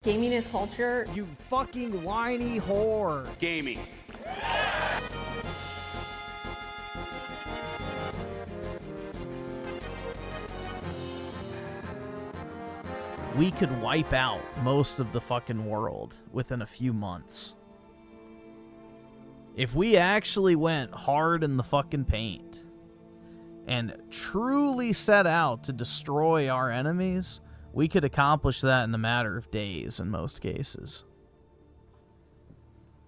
Gaming is culture. You fucking whiny whore. Gaming. We could wipe out most of the fucking world within a few months. If we actually went hard in the fucking paint and truly set out to destroy our enemies, we could accomplish that in a matter of days in most cases.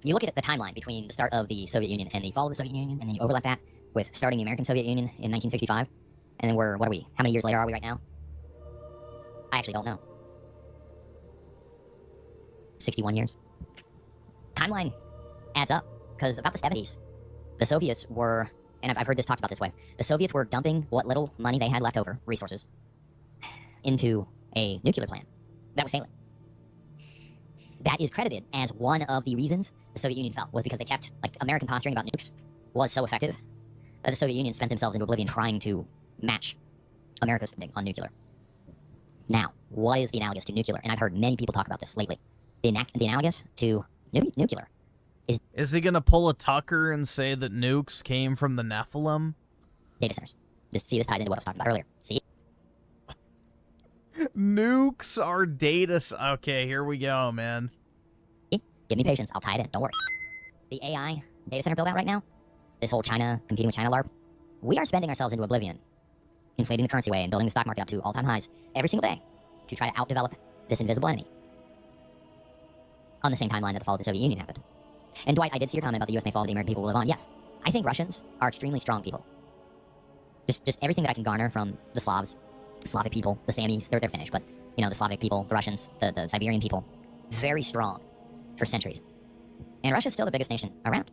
You look at the timeline between the start of the Soviet Union and the fall of the Soviet Union, and then you overlap that with starting the American Soviet Union in 1965, and then what are we? How many years later are we right now? I actually don't know. 61 years. Timeline adds up, because about the 70s, the Soviets were, and I've heard this talked about this way, the Soviets were dumping what little money they had left over, resources, into a nuclear plant that was failing. That is credited as one of the reasons the Soviet Union fell, was because they kept, like, American posturing about nukes was so effective that the Soviet Union spent themselves into oblivion trying to match America's spending on nuclear. Now, what is the analogous to nuclear? And I've heard many people talk about this lately. The analogous to nuclear is he gonna pull a Tucker and say that nukes came from the Nephilim? Data centers. This ties into what I was talking about earlier. See? Nukes are okay, here we go, man. Give me patience. I'll tie it in. Don't worry. The AI data center build out right now, this whole China competing with China LARP, we are spending ourselves into oblivion, inflating the currency way and building the stock market up to all-time highs every single day to try to outdevelop this invisible enemy. On the same timeline that the fall of the Soviet Union happened. And Dwight, I did see your comment about the US may fall, but the American people will live on. Yes, I think Russians are extremely strong people. Just everything that I can garner from the Slavs, the Slavic people, the Samis, they're Finnish, but, you know, the Slavic people, the Russians, the Siberian people, very strong for centuries. And Russia's still the biggest nation around.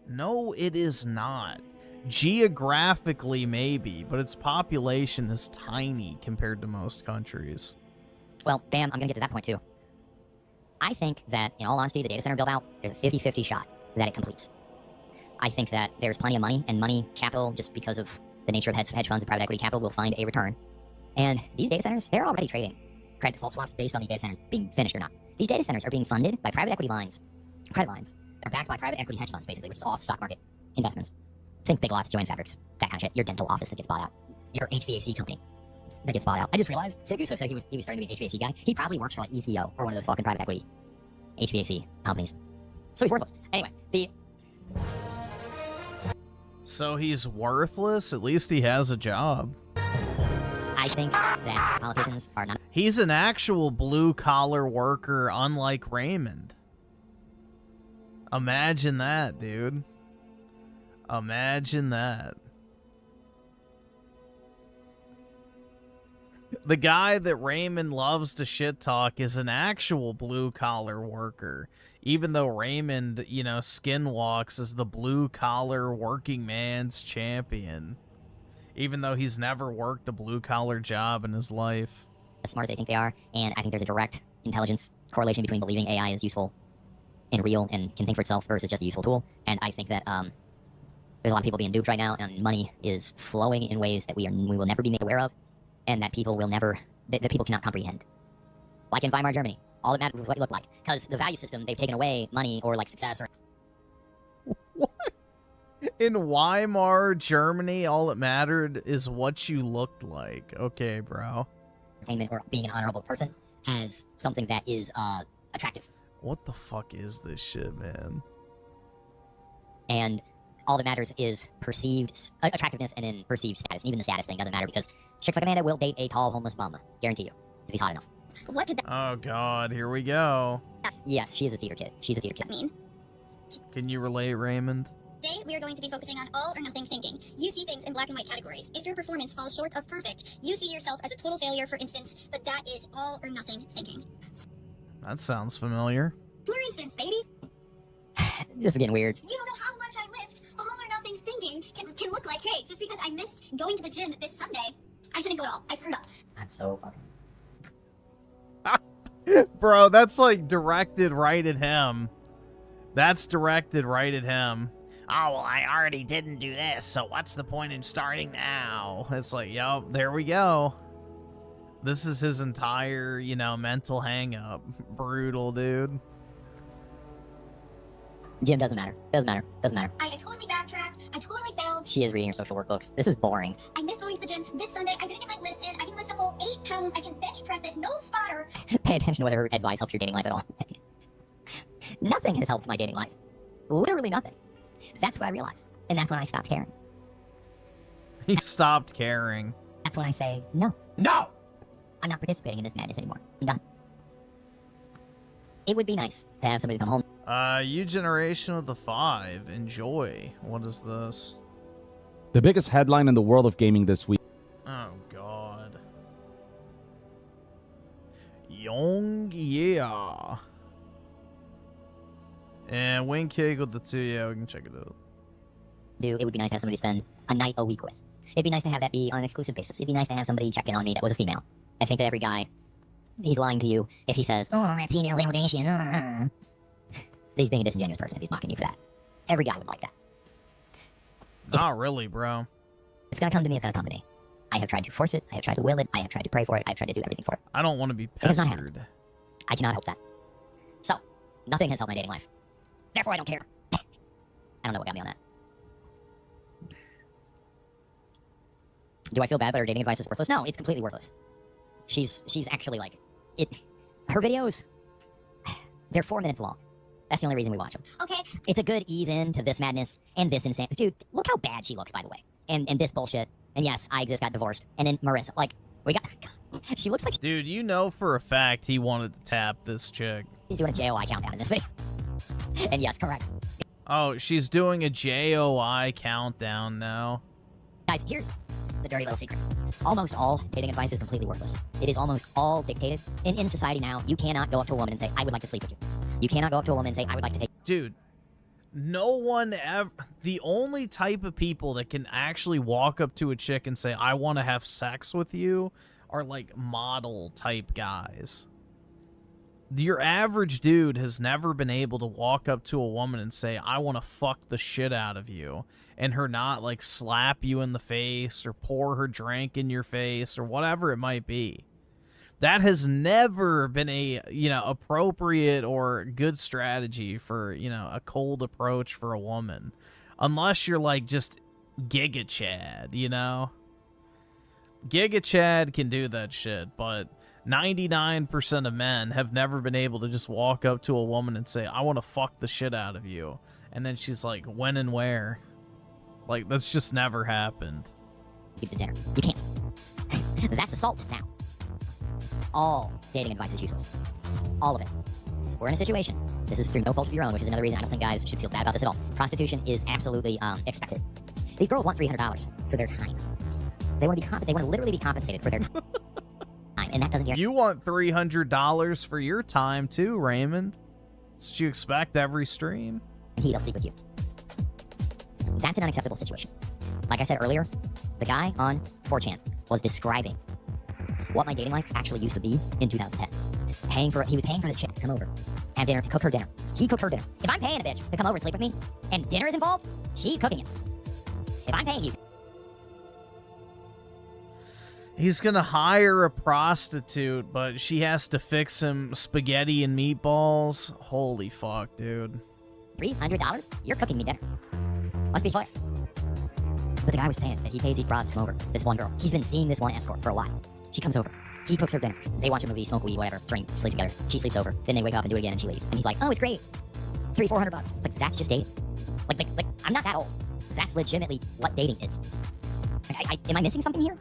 No, it is not. Geographically, maybe, but its population is tiny compared to most countries. Well, damn, I'm gonna get to that point, too. I think that, in all honesty, the data center build-out, there's a 50-50 shot that it completes. I think that there's plenty of money, and money capital, just because of the nature of hedge funds and private equity capital, will find a return. And these data centers, they're already trading credit default swaps based on the data centers being finished or not. These data centers are being funded by private equity lines, credit lines, that are backed by private equity hedge funds, basically, which is off stock market investments. Think Big Lots, Joanne Fabrics, that kind of shit. Your dental office that gets bought out. Your HVAC company that gets bought out. I just realized, Siguso said he was starting to be an HVAC guy. He probably works for, like, ECO or one of those fucking private equity HVAC companies. So he's worthless. Anyway, So he's worthless? At least he has a job. I think that politicians are not... He's an actual blue-collar worker, unlike Raymond. Imagine that, dude. Imagine that. The guy that Raymond loves to shit-talk is an actual blue-collar worker. Even though Raymond, you know, skinwalks as the blue-collar working man's champion. Even though he's never worked a blue-collar job in his life. As smart as they think they are, and I think there's a direct intelligence correlation between believing AI is useful and real and can think for itself versus just a useful tool. And I think that there's a lot of people being duped right now, and money is flowing in ways that we will never be made aware of, and that people will never, that people cannot comprehend. Like in Weimar Germany, all that mattered was what you looked like, because the value system, they've taken away money or like success or... What? In Weimar Germany, all that mattered is what you looked like. Okay, bro. Entertainment or being an honorable person as something that is attractive. What the fuck is this shit, man? And all that matters is perceived attractiveness and then perceived status. Even the status thing doesn't matter, because chicks like Amanda will date a tall homeless bum. Guarantee you, if he's hot enough. What could that Oh god, here we go. Yes, she is a theater kid. She's a theater kid. mean? Can you relate, Raymond? Today, we are going to be focusing on all or nothing thinking. You see things in black and white categories. If your performance falls short of perfect, you see yourself as a total failure, for instance, but that is all or nothing thinking. That sounds familiar. For instance, baby, This is getting weird. you don't know how much I lift. All or nothing thinking can look like, hey, just because I missed going to the gym this Sunday, I shouldn't go at all. I screwed up. I'm so fucking... Bro, that's like directed right at him. That's directed right at him. Oh, well, I already didn't do this, so what's the point in starting now? It's like, yup, there we go. This is his entire, you know, mental hang-up. Brutal, dude. Jim, doesn't matter. Doesn't matter. Doesn't matter. I totally backtracked. I totally failed. She is reading her social work books. This is boring. I missed going to the gym this Sunday. I didn't get my list in. I can lift a whole 8 pounds. I can bench press it. No spotter. Pay attention to whether her advice helps your dating life at all. Nothing has helped my dating life. Literally nothing. That's what I realized. And that's when I stopped caring. He stopped caring. That's when I say, no. No! I'm not participating in this madness anymore. I'm done. It would be nice to have somebody come home. You generation of the 5. Enjoy. What is this? The biggest headline in the world of gaming this week. Oh, God. Young, yeah. And wing kick with the 2, yeah, we can check it out. It would be nice to have somebody spend a night a week with. It'd be nice to have that be on an exclusive basis. It'd be nice to have somebody check in on me that was a female. I think that every guy, he's lying to you if he says, oh, that's female validation. He's being a disingenuous person if he's mocking you for that. Every guy would like that. Not really, bro. It's gonna come to me, it's gonna come to me. I have tried to force it, I have tried to will it, I have tried to pray for it, I have tried to do everything for it. I don't want to be has not pestered. I cannot help that. So, nothing has helped my dating life. Therefore, I don't care. I don't know what got me on that. Do I feel bad that her dating advice is worthless? No, it's completely worthless. She's actually like, her videos, they're 4 minutes long. That's the only reason we watch them. Okay. It's a good ease into this madness and this insanity. Dude, look how bad she looks, by the way. And this bullshit. And yes, I Exist got divorced. And then Marissa, like, we got... She looks like Dude, you know for a fact he wanted to tap this chick. she's doing a JOI countdown in this video. And yes, correct. Oh, she's doing a JOI countdown now. Guys, here's the dirty little secret. Almost all dating advice is completely worthless. It is almost all dictated. In society now, you cannot go up to a woman and say, I would like to sleep with you. You cannot go up to a woman and say, I would like to take... Dude, no one ever... The only type of people that can actually walk up to a chick and say, I want to have sex with you are, like, model-type guys. Your average dude has never been able to walk up to a woman and say, I want to fuck the shit out of you, and her not, like, slap you in the face or pour her drink in your face or whatever it might be. That has never been a, you know, appropriate or good strategy for, you know, a cold approach for a woman. Unless you're, like, just Giga Chad, you know? Giga Chad can do that shit, but 99% of men have never been able to just walk up to a woman and say, I want to fuck the shit out of you. And then she's like, when and where? Like, that's just never happened. Keep the dinner. You can't. That's assault now. All dating advice is useless. All of it. We're in a situation. This is through no fault of your own, which is another reason I don't think guys should feel bad about this at all. Prostitution is absolutely expected. These girls want $300 for their time. They want to literally be compensated for their time, and that doesn't guarantee. You want $300 for your time too, Raymond. That's what you expect every stream. They'll sleep with you. That's an unacceptable situation. Like I said earlier, the guy on 4chan was describing what my dating life actually used to be in 2010. He was paying for the chick to come over, have dinner, to cook her dinner. He cooked her dinner. If I'm paying a bitch to come over and sleep with me, and dinner is involved, she's cooking it. If I'm paying you... He's gonna hire a prostitute, but she has to fix him spaghetti and meatballs. Holy fuck, dude. $300? You're cooking me dinner. Let's be fair. But the guy was saying that he pays these broads to come over. This one girl. He's been seeing this one escort for a while. She comes over. He cooks her dinner. They watch a movie, smoke weed, whatever, drink, sleep together. She sleeps over. Then they wake up and do it again and she leaves. And he's like, oh, it's great. $300-$400. It's like, that's just dating. Like, I'm not that old. That's legitimately what dating is. Like, am I missing something here?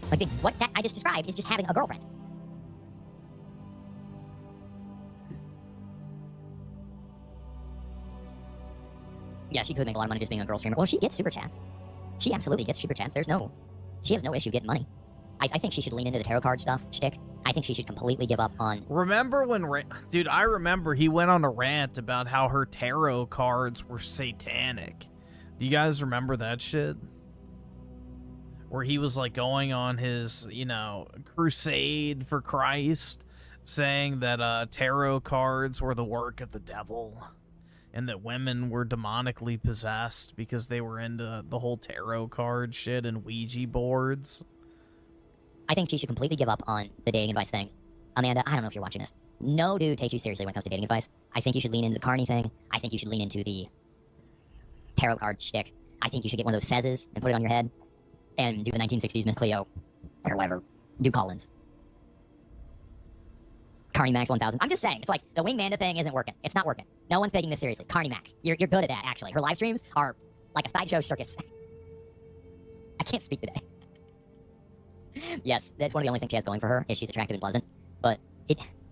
Like, what that I just described is just having a girlfriend. Yeah, she could make a lot of money just being a girl streamer. Well, she gets super chats. She absolutely gets super chats. She has no issue getting money. I think she should lean into the tarot card stuff, shtick. I think she should completely give up on... Remember when... Dude, I remember he went on a rant about how her tarot cards were satanic. Do you guys remember that shit? Where he was, like, going on his, you know, crusade for Christ, saying that tarot cards were the work of the devil, and that women were demonically possessed because they were into the whole tarot card shit and Ouija boards. I think she should completely give up on the dating advice thing. Amanda, I don't know if you're watching this. No dude takes you seriously when it comes to dating advice. I think you should lean into the carny thing. I think you should lean into the tarot card shtick. I think you should get one of those fezzes and put it on your head and do the 1960s Miss Cleo or whatever. Do Collins. Carney Max 1000. I'm just saying, it's like the Wingmanda thing isn't working. It's not working. No one's taking this seriously. Carney Max. You're good at that, actually. Her live streams are like a sideshow circus. I can't speak today. Yes, that's one of the only things she has going for her is she's attractive and pleasant. But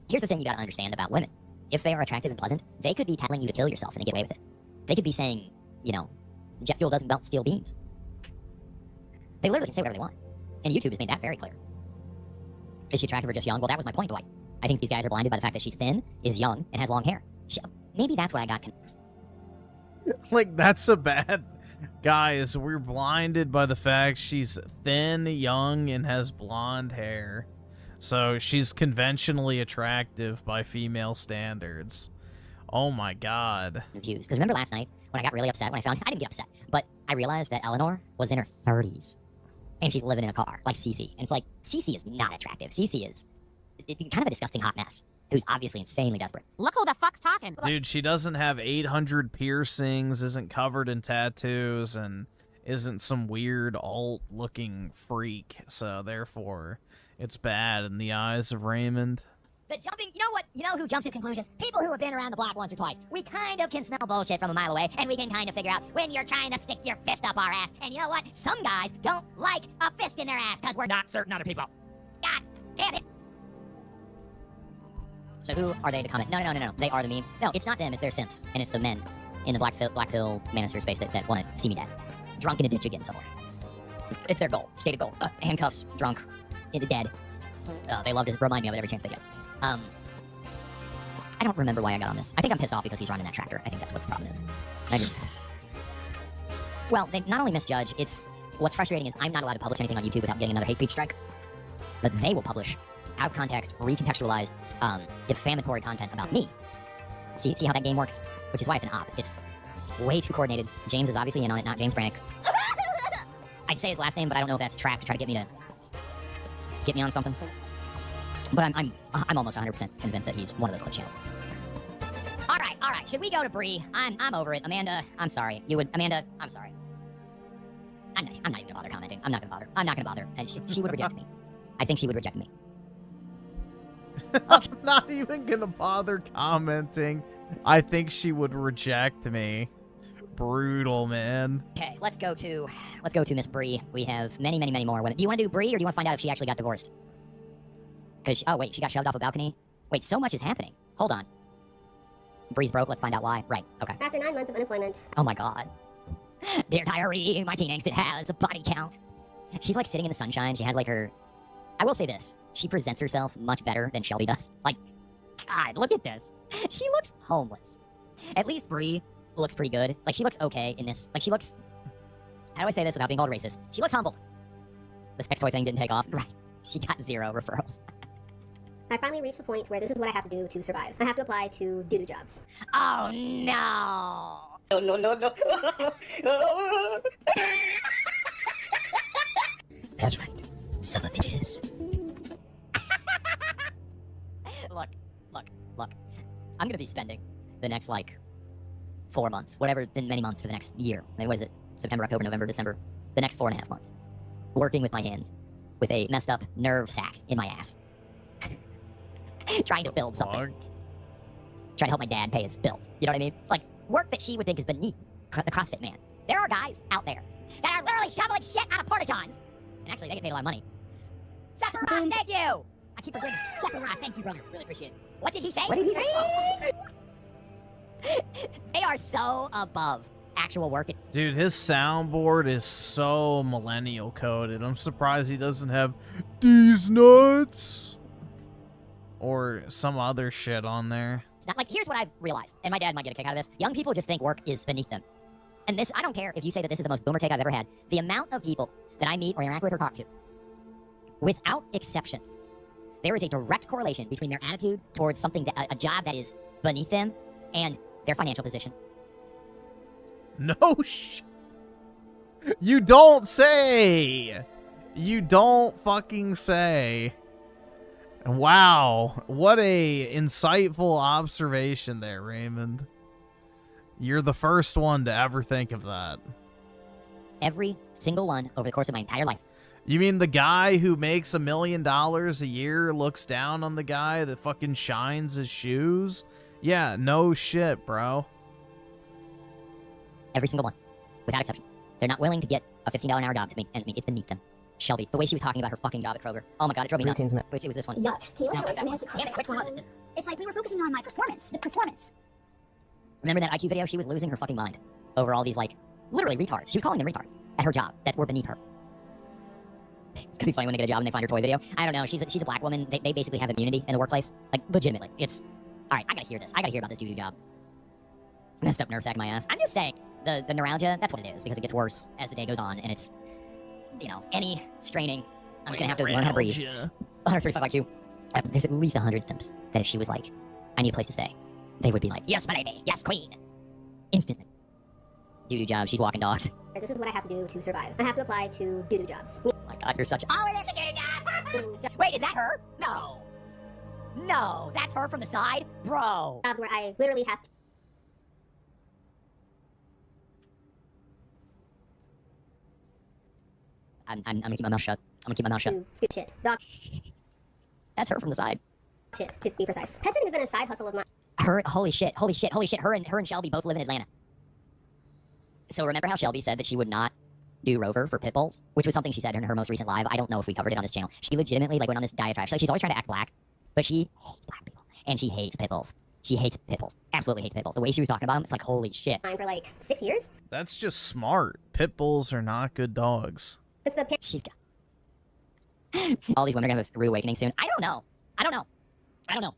here's the thing you gotta understand about women. If they are attractive and pleasant, they could be telling you to kill yourself and they get away with it. They could be saying, you know, jet fuel doesn't melt steel beams. They literally can say whatever they want. And YouTube has made that very clear. Is she attractive or just young? Well, that was my point, Dwight. I think these guys are blinded by the fact that she's thin, is young, and has long hair. Maybe that's what I got confused. Like, that's a bad... Guys, we're blinded by the fact she's thin, young, and has blonde hair. So she's conventionally attractive by female standards. Oh my god. Confused. Because remember last night when I got really upset when I found... I didn't get upset, but I realized that Eleanor was in her 30s. And she's living in a car, like Cece. And it's like, Cece is not attractive. Cece is kind of a disgusting hot mess, who's obviously insanely desperate. Look who the fuck's talking. Dude, she doesn't have 800 piercings, isn't covered in tattoos, and isn't some weird alt-looking freak. So, therefore, it's bad in the eyes of Raymond. The jumping, you know who jumps to conclusions? People who have been around the block once or twice. We kind of can smell bullshit from a mile away, and we can kind of figure out when you're trying to stick your fist up our ass. And you know what? Some guys don't like a fist in their ass, because we're not certain other people. God damn it. So who are they to comment? No. They are the meme. No, it's not them, it's their simps. And it's the men in the Black Pill Manosphere space that want to see me dead. Drunk in a ditch again somewhere. It's their goal. Stated goal. Handcuffs, drunk, dead. They love to remind me of it every chance they get. I don't remember why I got on this. I think I'm pissed off because he's running that tractor. I think that's what the problem is. Well, they not only misjudge, what's frustrating is I'm not allowed to publish anything on YouTube without getting another hate speech strike. But they will publish out of context, recontextualized, defamatory content about me. See how that game works? Which is why it's an op. It's way too coordinated. James is obviously in on it, not James Brannick. I'd say his last name, but I don't know if that's a trap to try to get me on something. But I'm almost 100% convinced that he's one of those clip channels. All right. Should we go to Bree? I'm over it. Amanda, I'm sorry. Amanda, I'm sorry. I'm not even gonna bother commenting. I'm not gonna bother. And she would reject me. I think she would reject me. I'm not even gonna bother commenting. I think she would reject me. Brutal, man. Okay, let's go to Miss Bree. We have many more women. Do you want to do Bree, or do you want to find out if she actually got divorced? Because oh wait, she got shoved off a balcony. Wait, so much is happening. Hold on. Bree's broke. Let's find out why. Right. Okay. After 9 months of unemployment. Oh my god. Dear diary, my teen angst has a body count. She's like sitting in the sunshine. She has like her. I will say this. She presents herself much better than Shelby does. Like, God, look at this. She looks homeless. At least Bree looks pretty good. Like, she looks okay in this. Like, she looks... How do I say this without being called racist? She looks humbled. The sex toy thing didn't take off. Right. She got 0 referrals. I finally reached the point where this is what I have to do to survive. I have to apply to doo-doo jobs. Oh, no. No. That's right. Son of bitches. Look. I'm gonna be spending the next, 4 months, whatever, then many months for the next year. I mean, what is it? September, October, November, December. The next 4.5 months. Working with my hands. With a messed up nerve sack in my ass. Trying to build something. Trying to help my dad pay his bills. You know what I mean? Like, work that she would think is beneath the CrossFit man. There are guys out there that are literally shoveling shit out of porta-johns. And actually, they get paid a lot of money. Sephiroth, thank you! I keep forgetting. Sephiroth, thank you, brother. Really appreciate it. What did he say? They are so above actual work. Dude, his soundboard is so millennial coded. I'm surprised he doesn't have these nuts or some other shit on there. It's not like, here's what I've realized, and my dad might get a kick out of this. Young people just think work is beneath them. And this, I don't care if you say that this is the most boomer take I've ever had. The amount of people that I meet or interact with or talk to, without exception, there is a direct correlation between their attitude towards something, a job that is beneath them, and their financial position. No You don't say! You don't fucking say. Wow, what a insightful observation there, Raymond. You're the first one to ever think of that. Every single one over the course of my entire life. You mean the guy who makes $1 million a year looks down on the guy that fucking shines his shoes? Yeah, no shit, bro. Every single one. Without exception. They're not willing to get a $15 an hour job to make ends meet. It's beneath them. Shelby, the way she was talking about her fucking job at Kroger. Oh my god, it drove me nuts. Wait, it was this one. Yuck. Can you No, wait that one. to Damn it, which one was it? It's like we were focusing on my performance. The performance. Remember that IQ video? She was losing her fucking mind over all these, like, literally retards. She was calling them retards at her job that were beneath her. It's gonna be funny when they get a job and they find her toy video. I don't know. She's a black woman. They basically have immunity in the workplace. Like, legitimately. It's... Alright, I gotta hear this. I gotta hear about this doo-doo job. Messed up nerve sack in my ass. I'm just saying, the neuralgia, that's what it is, because it gets worse as the day goes on, and it's, you know, any straining, I'm just gonna have to learn how to breathe. 135 IQ. There's at least 100 attempts that if she was like, I need a place to stay, they would be like, yes, my lady, yes, queen. Instantly. Doo-doo job, she's walking dogs. This is what I have to do to survive. I have to apply to doo-doo jobs. Oh my god, you're such a... Oh, it is a doo-doo job! Wait, is that her? No. No, that's her from the side? Bro. Jobs where I literally have to I'm gonna keep my mouth shut. I'm gonna keep my mouth shut. scoop shit. Dog That's her from the side. shit, to be precise. Pet sitting has been a side hustle of mine. Holy shit. Her and Shelby both live in Atlanta. So remember how Shelby said that she would not do Rover for pit bulls? Which was something she said in her most recent live. I don't know if we covered it on this channel. She legitimately, like, went on this diatribe. So she's always trying to act black, but she hates black people. And she hates pit bulls. She hates pit bulls. Absolutely hates pit bulls. The way she was talking about them, it's like, holy shit. For like 6 years. That's just smart. Pit bulls are not good dogs. It's the pit. She's got... All these women are gonna have a rude awakening soon. I don't know.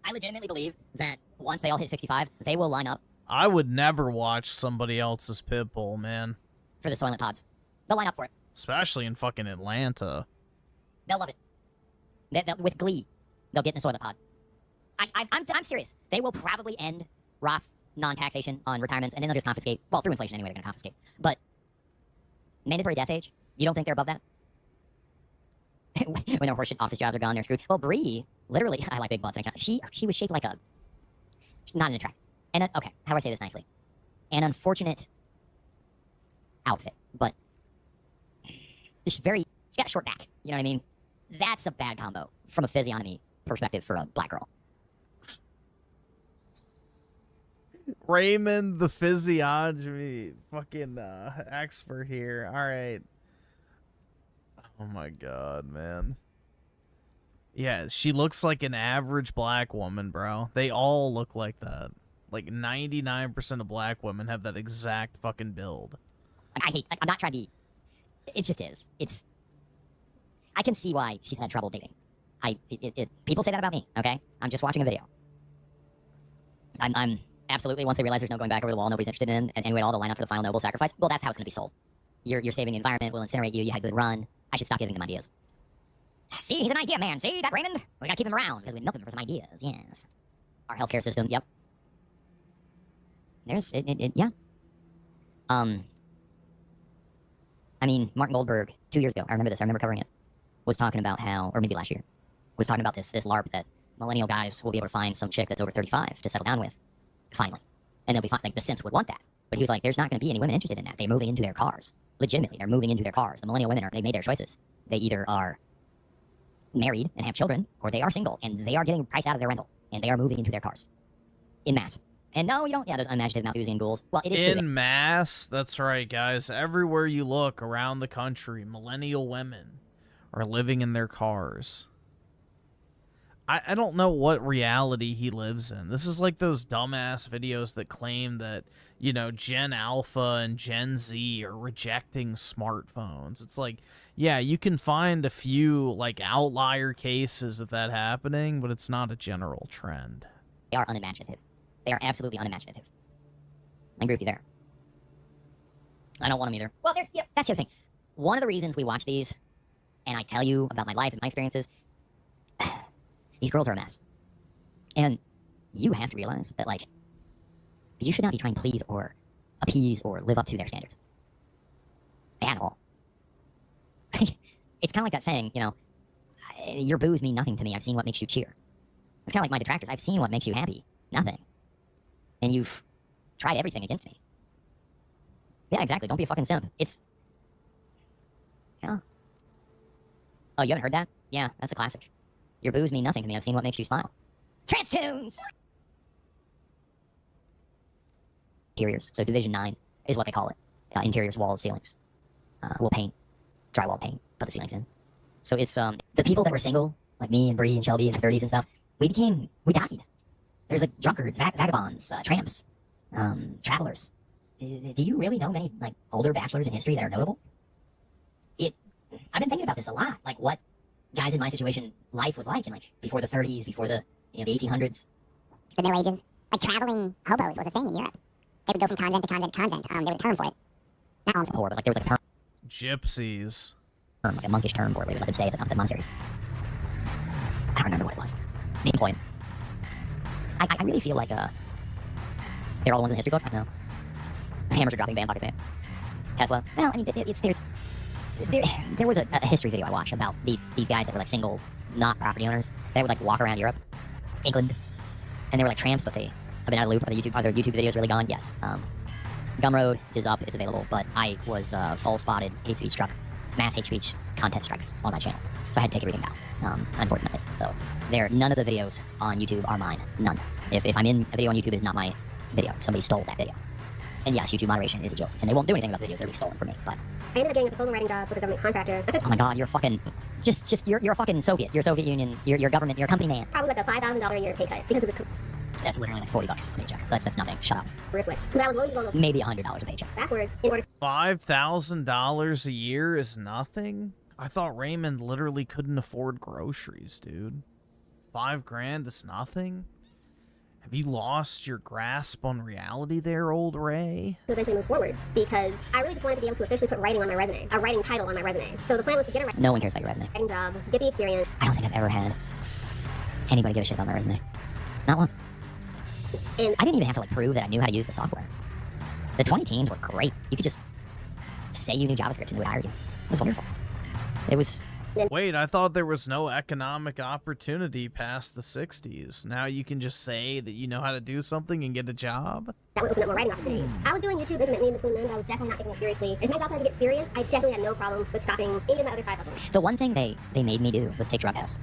I legitimately believe that once they all hit 65, they will line up I would never watch somebody else's pit bull, man. for the Soylent Pods. They'll line up for it. Especially in fucking Atlanta. They'll love it. With glee, they'll get in the Soylent Pod. I'm serious. They will probably end Roth non-taxation on retirements, and then they'll just confiscate. Well, through inflation anyway, they're gonna confiscate. But mandatory death age, you don't think they're above that? When their horseshit office jobs are gone, they're screwed. Well, Bree, literally, I like big butts. She was shaped like a, not an attract. And okay, how do I say this nicely? An unfortunate outfit, but she's got a short back. You know what I mean? That's a bad combo from a physiognomy perspective for a black girl. Raymond, the physiognomy fucking expert here. All right. Oh my god, man. Yeah, she looks like an average black woman, bro. They all look like that. Like 99% of black women have that exact fucking build. I'm not trying to be... It just is. I can see why she's had trouble dating. People say that about me, okay? I'm just watching a video. I'm absolutely, once they realize there's no going back over the wall, nobody's interested in, and anyway, all the line up for the final noble sacrifice, well, that's how it's going to be sold. You're saving the environment, we'll incinerate you, you had a good run. I should stop giving them ideas. See, he's an idea man. See, that Raymond? We gotta keep him around, because we milk him for some ideas, yes. Our healthcare system, yep. There's, yeah. I mean, Martin Goldberg, 2 years ago, I remember this, I remember covering it, was talking about how, or maybe last year, was talking about this LARP that millennial guys will be able to find some chick that's over 35 to settle down with, finally. And they'll be fine, like, the Simps would want that. But he was like, there's not going to be any women interested in that. They're moving into their cars. Legitimately, they're moving into their cars. The millennial women they made their choices. They either are married and have children, or they are single, and they are getting priced out of their rental, and they are moving into their cars. In mass. And no, you don't, yeah, those unimaginative Malthusian ghouls. Well, it is true. In mass, that's right, guys. Everywhere you look around the country, millennial women are living in their cars. I don't know what reality he lives in. This is like those dumbass videos that claim that, you know, Gen Alpha and Gen Z are rejecting smartphones. It's like, yeah, you can find a few, like, outlier cases of that happening, but it's not a general trend. They are unimaginative. They are absolutely unimaginative. I agree with you there. I don't want them either. Well, that's the other thing. One of the reasons we watch these, and I tell you about my life and my experiences, these girls are a mess. And you have to realize that, like, you should not be trying to please or appease or live up to their standards. At all. it's kind of like that saying, you know, your boos mean nothing to me. I've seen what makes you cheer. It's kind of like my detractors. I've seen what makes you happy. Nothing. And you've tried everything against me. Yeah, exactly. Don't be a fucking simp. It's... Yeah. Oh, you haven't heard that? Yeah, that's a classic. Your boos mean nothing to me. I've seen what makes you smile. Trans tunes! Interiors. So Division 9 is what they call it. Interiors, walls, ceilings. We'll paint. Drywall paint. Put the ceilings in. So it's, the people that were single, like me and Bree and Shelby in their 30s and stuff, we died. There's like drunkards, vagabonds, tramps, travelers. Do you really know many, like, older bachelors in history that are notable? I've been thinking about this a lot, like what guys in my situation life was like in, like, before the 30s, before the, you know, the 1800s. The Middle Ages. Like, traveling hobos was a thing in Europe. They would go from convent to convent to convent. There was a term for it. Not all Poor, but like there was like a term, Gypsies. like a monkish term for it. They would let them say at the monasteries. I don't remember what it was. The point. I really feel like they're all the ones in the history books. I know. Hammers are dropping band pockets in. Tesla. Well, I mean, there was a history video I watched about these guys that were like single, not property owners. They would like walk around Europe, England, and they were like tramps, but they have been out of the loop. Are their YouTube videos really gone? Yes. Gumroad is up, it's available, but I was full spotted hate speech struck, mass hate speech content strikes on my channel, so I had to take everything down, unfortunately. So none of the videos on YouTube are mine, none. If I'm in a video on YouTube, it's not my video. Somebody stole that video. And yes, YouTube moderation is a joke, and they won't do anything about the videos that'll be stolen from me. But I ended up getting a proposal writing job with a government contractor. Oh my god, you're fucking you're a fucking Soviet. You're a Soviet Union. You're government. You're a company man. Probably like a $5,000 a year pay cut because of the That's literally like $40 a paycheck. That's nothing. Shut up. career switch. But I was willing to go Maybe $100 a paycheck. backwards in order $5,000 a year is nothing? I thought Raymond literally couldn't afford groceries, dude. $5,000 is nothing? Have you lost your grasp on reality there, old Ray? to eventually move forwards because I really just wanted to be able to officially put writing on my resume, a writing title on my resume. So the plan was to get a No one cares about your resume. writing job, get the experience, I don't think I've ever had anybody give a shit about my resume. Not once. and I didn't even have to like prove that I knew how to use the software. The 20 teens were great. You could just say you knew JavaScript and they would hire you. It was wonderful. It was... Wait, I thought there was no economic opportunity past the 60s. Now you can just say that you know how to do something and get a job? that would open up more writing opportunities. I was doing YouTube intermittently in between them, but I was definitely not taking it seriously. If my job started to get serious, I definitely had no problem with stopping any of my other side hustles. The one thing they made me do was take drug tests.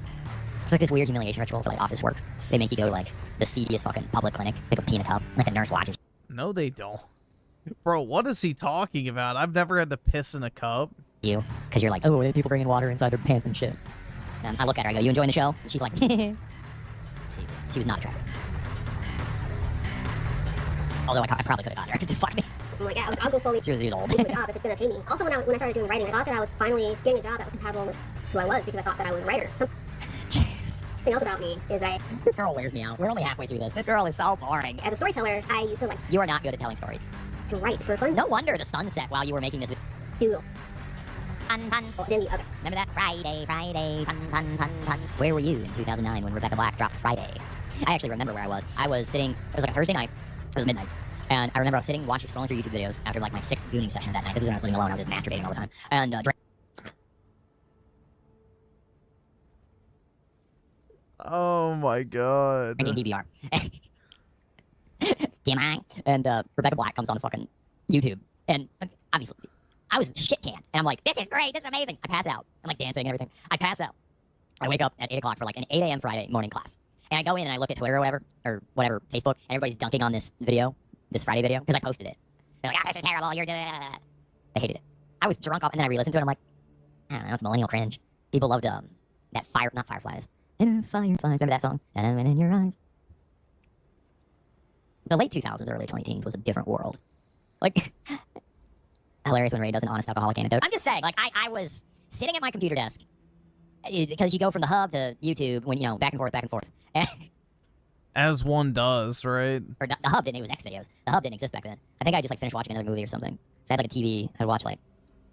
It's like this weird humiliation ritual for like office work. They make you go to like the seediest fucking public clinic, pick a pee in a cup, like a nurse watches No, they don't. Bro, what is he talking about? I've never had to piss in a cup. you, because you're like, oh, people bringing water inside their pants and shit. And I look at her, I go, you enjoying the show? And she's like, Jesus, she was not attractive. Although I probably could have gotten her. Fuck me. So I'm like, yeah, I'll go fully She was old. into a job if it's gonna pay me. Also, when I started doing writing, I thought that I was finally getting a job that was compatible with who I was because I thought that I was a writer. Something else about me is This girl wears me out. We're only halfway through this. This girl is so boring. as a storyteller, I used to like You are not good at telling stories. to write for fun. No wonder the sun set while you were making this video. Doodle. Fun, fun. Then the other. Remember that? Friday, fun, fun, fun, fun. Where were you in 2009 when Rebecca Black dropped Friday? I actually remember where I was. I was sitting, it was like a Thursday night. It was midnight. And I remember I was sitting, scrolling through YouTube videos after like my 6th gooning session that night. This was when I was living alone. I was just masturbating all the time. And, Oh my god. drinking DBR. DMI. And, Rebecca Black comes on fucking YouTube. And, obviously, I was shit canned. And I'm like, this is great. This is amazing. I pass out. I'm like dancing and everything. I pass out. I wake up at 8 o'clock for like an 8 a.m. Friday morning class. And I go in and I look at Twitter or whatever, Facebook, and everybody's dunking on this video, this Friday video, because I posted it. They're like, this is terrible, you're doing it. They hated it. I was drunk up, and then I re-listened to it, and I'm like, I don't know, it's millennial cringe. People loved, that not Fireflies. Fireflies, remember that song? And I went in your eyes. The late 2000s, early 2010s was a different world. Like, hilarious when Ray does an honest alcoholic anecdote. I'm just saying, like, I was sitting at my computer desk, because you go from the hub to YouTube when, back and forth. And As one does, right? or the hub didn't, it was X videos. The hub didn't exist back then. I think I just like finished watching another movie or something. So I had like a TV, I'd watch like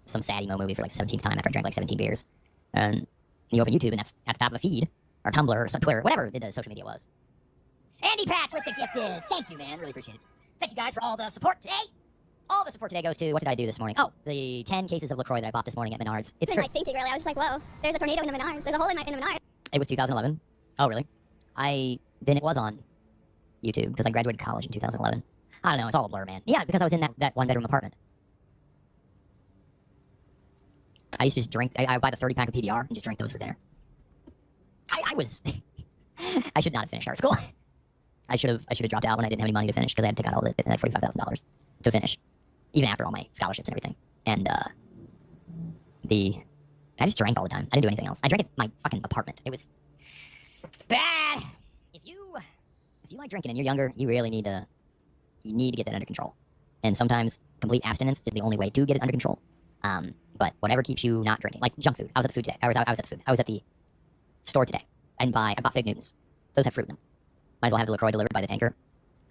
some sad emo movie for like the 17th time after I drank like 17 beers. And you open YouTube and that's at the top of the feed, or Tumblr, or some Twitter, whatever the social media was. Andy Patch with the gifted. Thank you, man. Really appreciate it. Thank you guys for all the support today. All the support today goes to, what did I do this morning? Oh, the 10 cases of LaCroix that I bought this morning at Menards. It's true. Like thinking really, I was just like, whoa, there's a tornado in the Menards. There's a hole in the Menards. It was 2011. Oh, really? Then it was on YouTube because I graduated college in 2011. I don't know. It's all a blur, man. Yeah, because I was in that one-bedroom apartment. I used to just drink. I would buy the 30-pack of PBR and just drink those for dinner. I was... I should not have finished art school. I should have dropped out when I didn't have any money to finish because I had to take out all the $45,000 to finish, even after all my scholarships and everything. And I just drank all the time. I didn't do anything else. I drank at my fucking apartment. It was bad. If you like drinking and you're younger, you really need to get that under control. And sometimes complete abstinence is the only way to get it under control. But whatever keeps you not drinking, like junk food. I was at the food today. I was at the store today. I bought Fig Newtons. Those have fruit in them. Might as well have the LaCroix delivered by the tanker.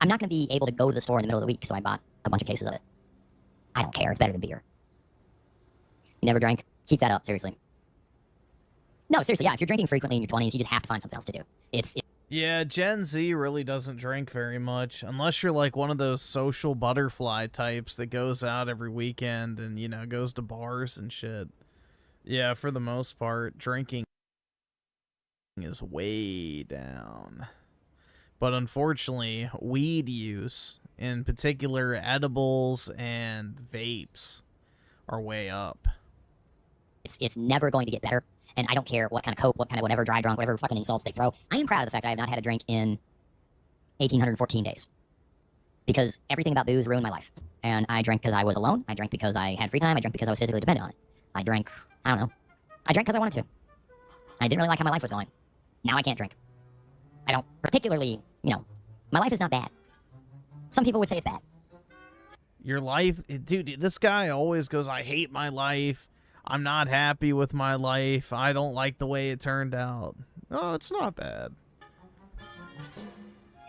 I'm not going to be able to go to the store in the middle of the week, so I bought a bunch of cases of it. I don't care. It's better than beer. You never drank? Keep that up, seriously. No, seriously, yeah. If you're drinking frequently in your 20s, you just have to find something else to do. Yeah, Gen Z really doesn't drink very much, unless you're like one of those social butterfly types that goes out every weekend and, you know, goes to bars and shit. Yeah, for the most part, drinking is way down. But unfortunately, weed use, in particular edibles and vapes, are way up. It's never going to get better. And I don't care what kind of coke, what kind of whatever, dry drunk, whatever fucking insults they throw. I am proud of the fact I have not had a drink in 1,814 days. Because everything about booze ruined my life. And I drank because I was alone. I drank because I had free time. I drank because I was physically dependent on it. I drank because I wanted to. I didn't really like how my life was going. Now I can't drink. I don't particularly, my life is not bad. Some people would say it's bad. Your life, dude, this guy always goes, I hate my life. I'm not happy with my life. I don't like the way it turned out. Oh, it's not bad.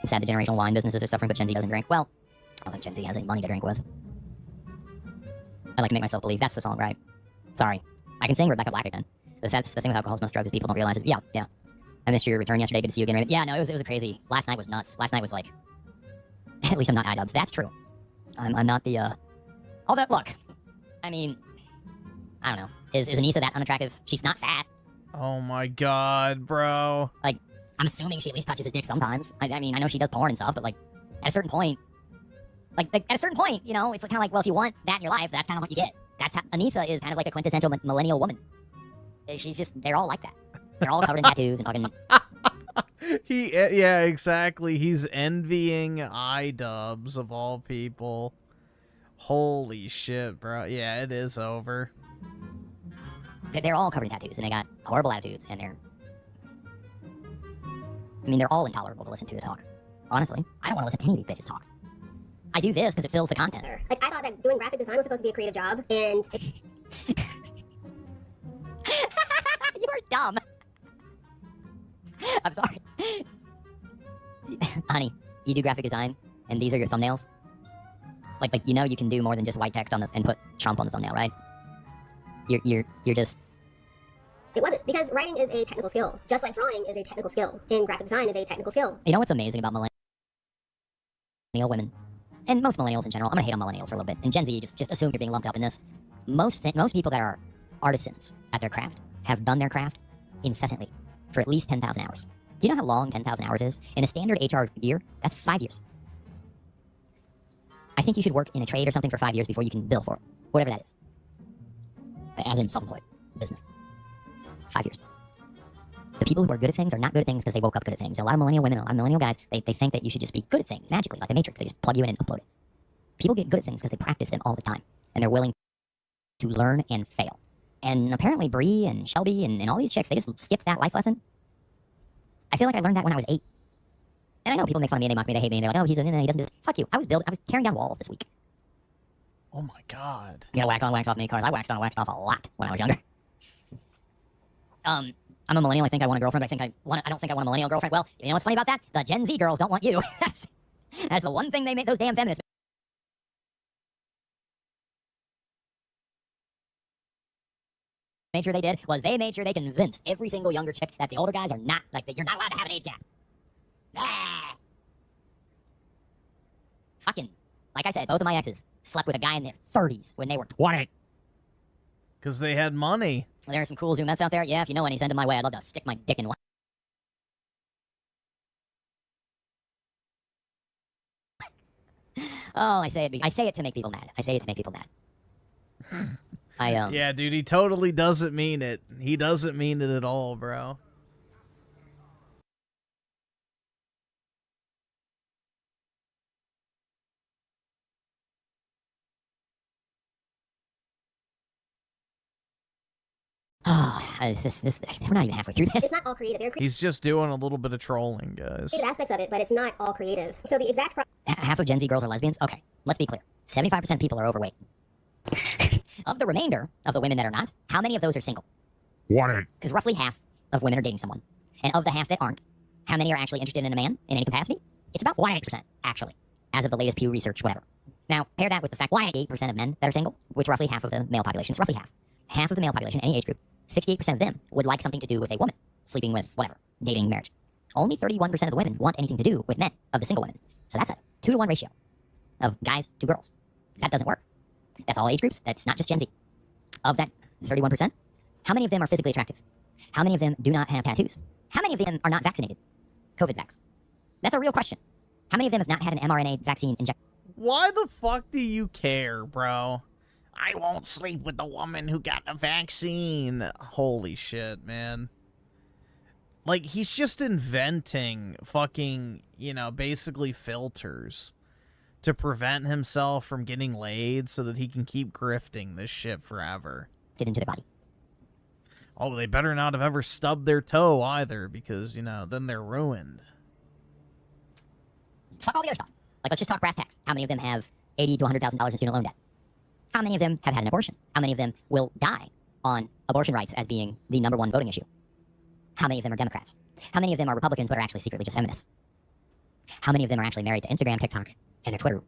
It's sad the generational wine businesses are suffering, but Gen Z doesn't drink. Well, I don't think Gen Z has any money to drink with. I like to make myself believe that's the song, right? Sorry. I can sing Rebecca Black again. That's the thing with alcohol, most drugs, is people don't realize it. Yeah. I missed your return yesterday. Good to see you again, Raymond. Yeah, no, it was a crazy. Last night was nuts. Last night was like... At least I'm not iDubbbz. That's true. I'm not the, all that... Look. I mean... I don't know. Is Anissa that unattractive? She's not fat. Oh my god, bro. Like, I'm assuming she at least touches his dick sometimes. I mean, I know she does porn and stuff, but like, at a certain point, it's like, kind of like, well, if you want that in your life, that's kind of what you get. That's how Anissa is kind of like a quintessential millennial woman. They're all like that. They're all covered in tattoos and fucking... Yeah, exactly. He's envying iDubbbz of all people. Holy shit, bro. Yeah, it is over. They're all covered in tattoos, and they got horrible attitudes, and they're all intolerable to listen to talk. Honestly, I don't want to listen to any of these bitches talk. I do this because it fills the content. Like, I thought that doing graphic design was supposed to be a creative job, and... You're dumb. I'm sorry. Honey, you do graphic design, and these are your thumbnails? Like, you can do more than just white text and put Trump on the thumbnail, right? You're just... It wasn't, because writing is a technical skill, just like drawing is a technical skill, and graphic design is a technical skill. You know what's amazing about millennial women? And most millennials in general. I'm gonna hate on millennials for a little bit. And Gen Z, just assume you're being lumped up in this. Most people that are artisans at their craft have done their craft incessantly for at least 10,000 hours. Do you know how long 10,000 hours is? In a standard HR year, that's 5 years. I think you should work in a trade or something for 5 years before you can bill for it. Whatever that is. As in self-employed business. 5 years. The people who are good at things are not good at things because they woke up good at things. A lot of millennial women, a lot of millennial guys, they think that you should just be good at things magically, like the Matrix. They just plug you in and upload it. People get good at things because they practice them all the time. And they're willing to learn and fail. And apparently Bree and Shelby and all these chicks, they just skipped that life lesson. I feel like I learned that when I was 8. And I know people make fun of me and they mock me, they hate me, and they're like, oh, he doesn't do this. Fuck you. I was tearing down walls this week. Oh my god. You gotta wax on, wax off many cars. I waxed on, waxed off a lot when I was younger. I'm a millennial. I think I want a girlfriend, but I don't think I want a millennial girlfriend. Well, you know what's funny about that? The Gen Z girls don't want you. That's the one thing they made those damn feminists made sure they did, was they made sure they convinced every single younger chick that the older guys are not, like, that you're not allowed to have an age gap. Ah. Fucking Like I said, both of my exes slept with a guy in their 30s when they were 20. Because they had money. There are some cool Zoomettes out there. Yeah, if you know any, send them my way. I'd love to stick my dick in one. Oh, I say it to make people mad. I say it to make people mad. Yeah, dude, he totally doesn't mean it. He doesn't mean it at all, bro. Oh, we're not even halfway through this. It's not all creative. There are He's just doing a little bit of trolling, guys. creative aspects of it, but it's not all creative. So the exact Half of Gen Z girls are lesbians? Okay, let's be clear. 75% of people are overweight. Of the remainder of the women that are not, how many of those are single? 1. Because roughly half of women are dating someone. And of the half that aren't, how many are actually interested in a man in any capacity? It's about 1%, actually, as of the latest Pew Research, whatever. Now, pair that with the fact 8% of men that are single, which roughly half of the male population, it's roughly half. Half of the male population, any age group, 68% of them would like something to do with a woman, sleeping with whatever, dating, marriage. Only 31% of the women want anything to do with men of the single women. So that's a 2-to-1 ratio of guys to girls. That doesn't work. That's all age groups. That's not just Gen Z. Of that 31%, how many of them are physically attractive? How many of them do not have tattoos? How many of them are not vaccinated? COVID vax. That's a real question. How many of them have not had an mRNA vaccine injection? Why the fuck do you care, bro? I won't sleep with the woman who got the vaccine. Holy shit, man. Like, he's just inventing fucking, you know, basically filters to prevent himself from getting laid so that he can keep grifting this shit forever. Into their body. Oh, they better not have ever stubbed their toe either, because, you know, then they're ruined. Fuck all the other stuff. Like, let's just talk brass tacks. How many of them have $80,000 to $100,000 in student loan debt? How many of them have had an abortion? How many of them will die on abortion rights as being the #1 voting issue? How many of them are Democrats? How many of them are Republicans but are actually secretly just feminists? How many of them are actually married to Instagram, TikTok, and their Twitter?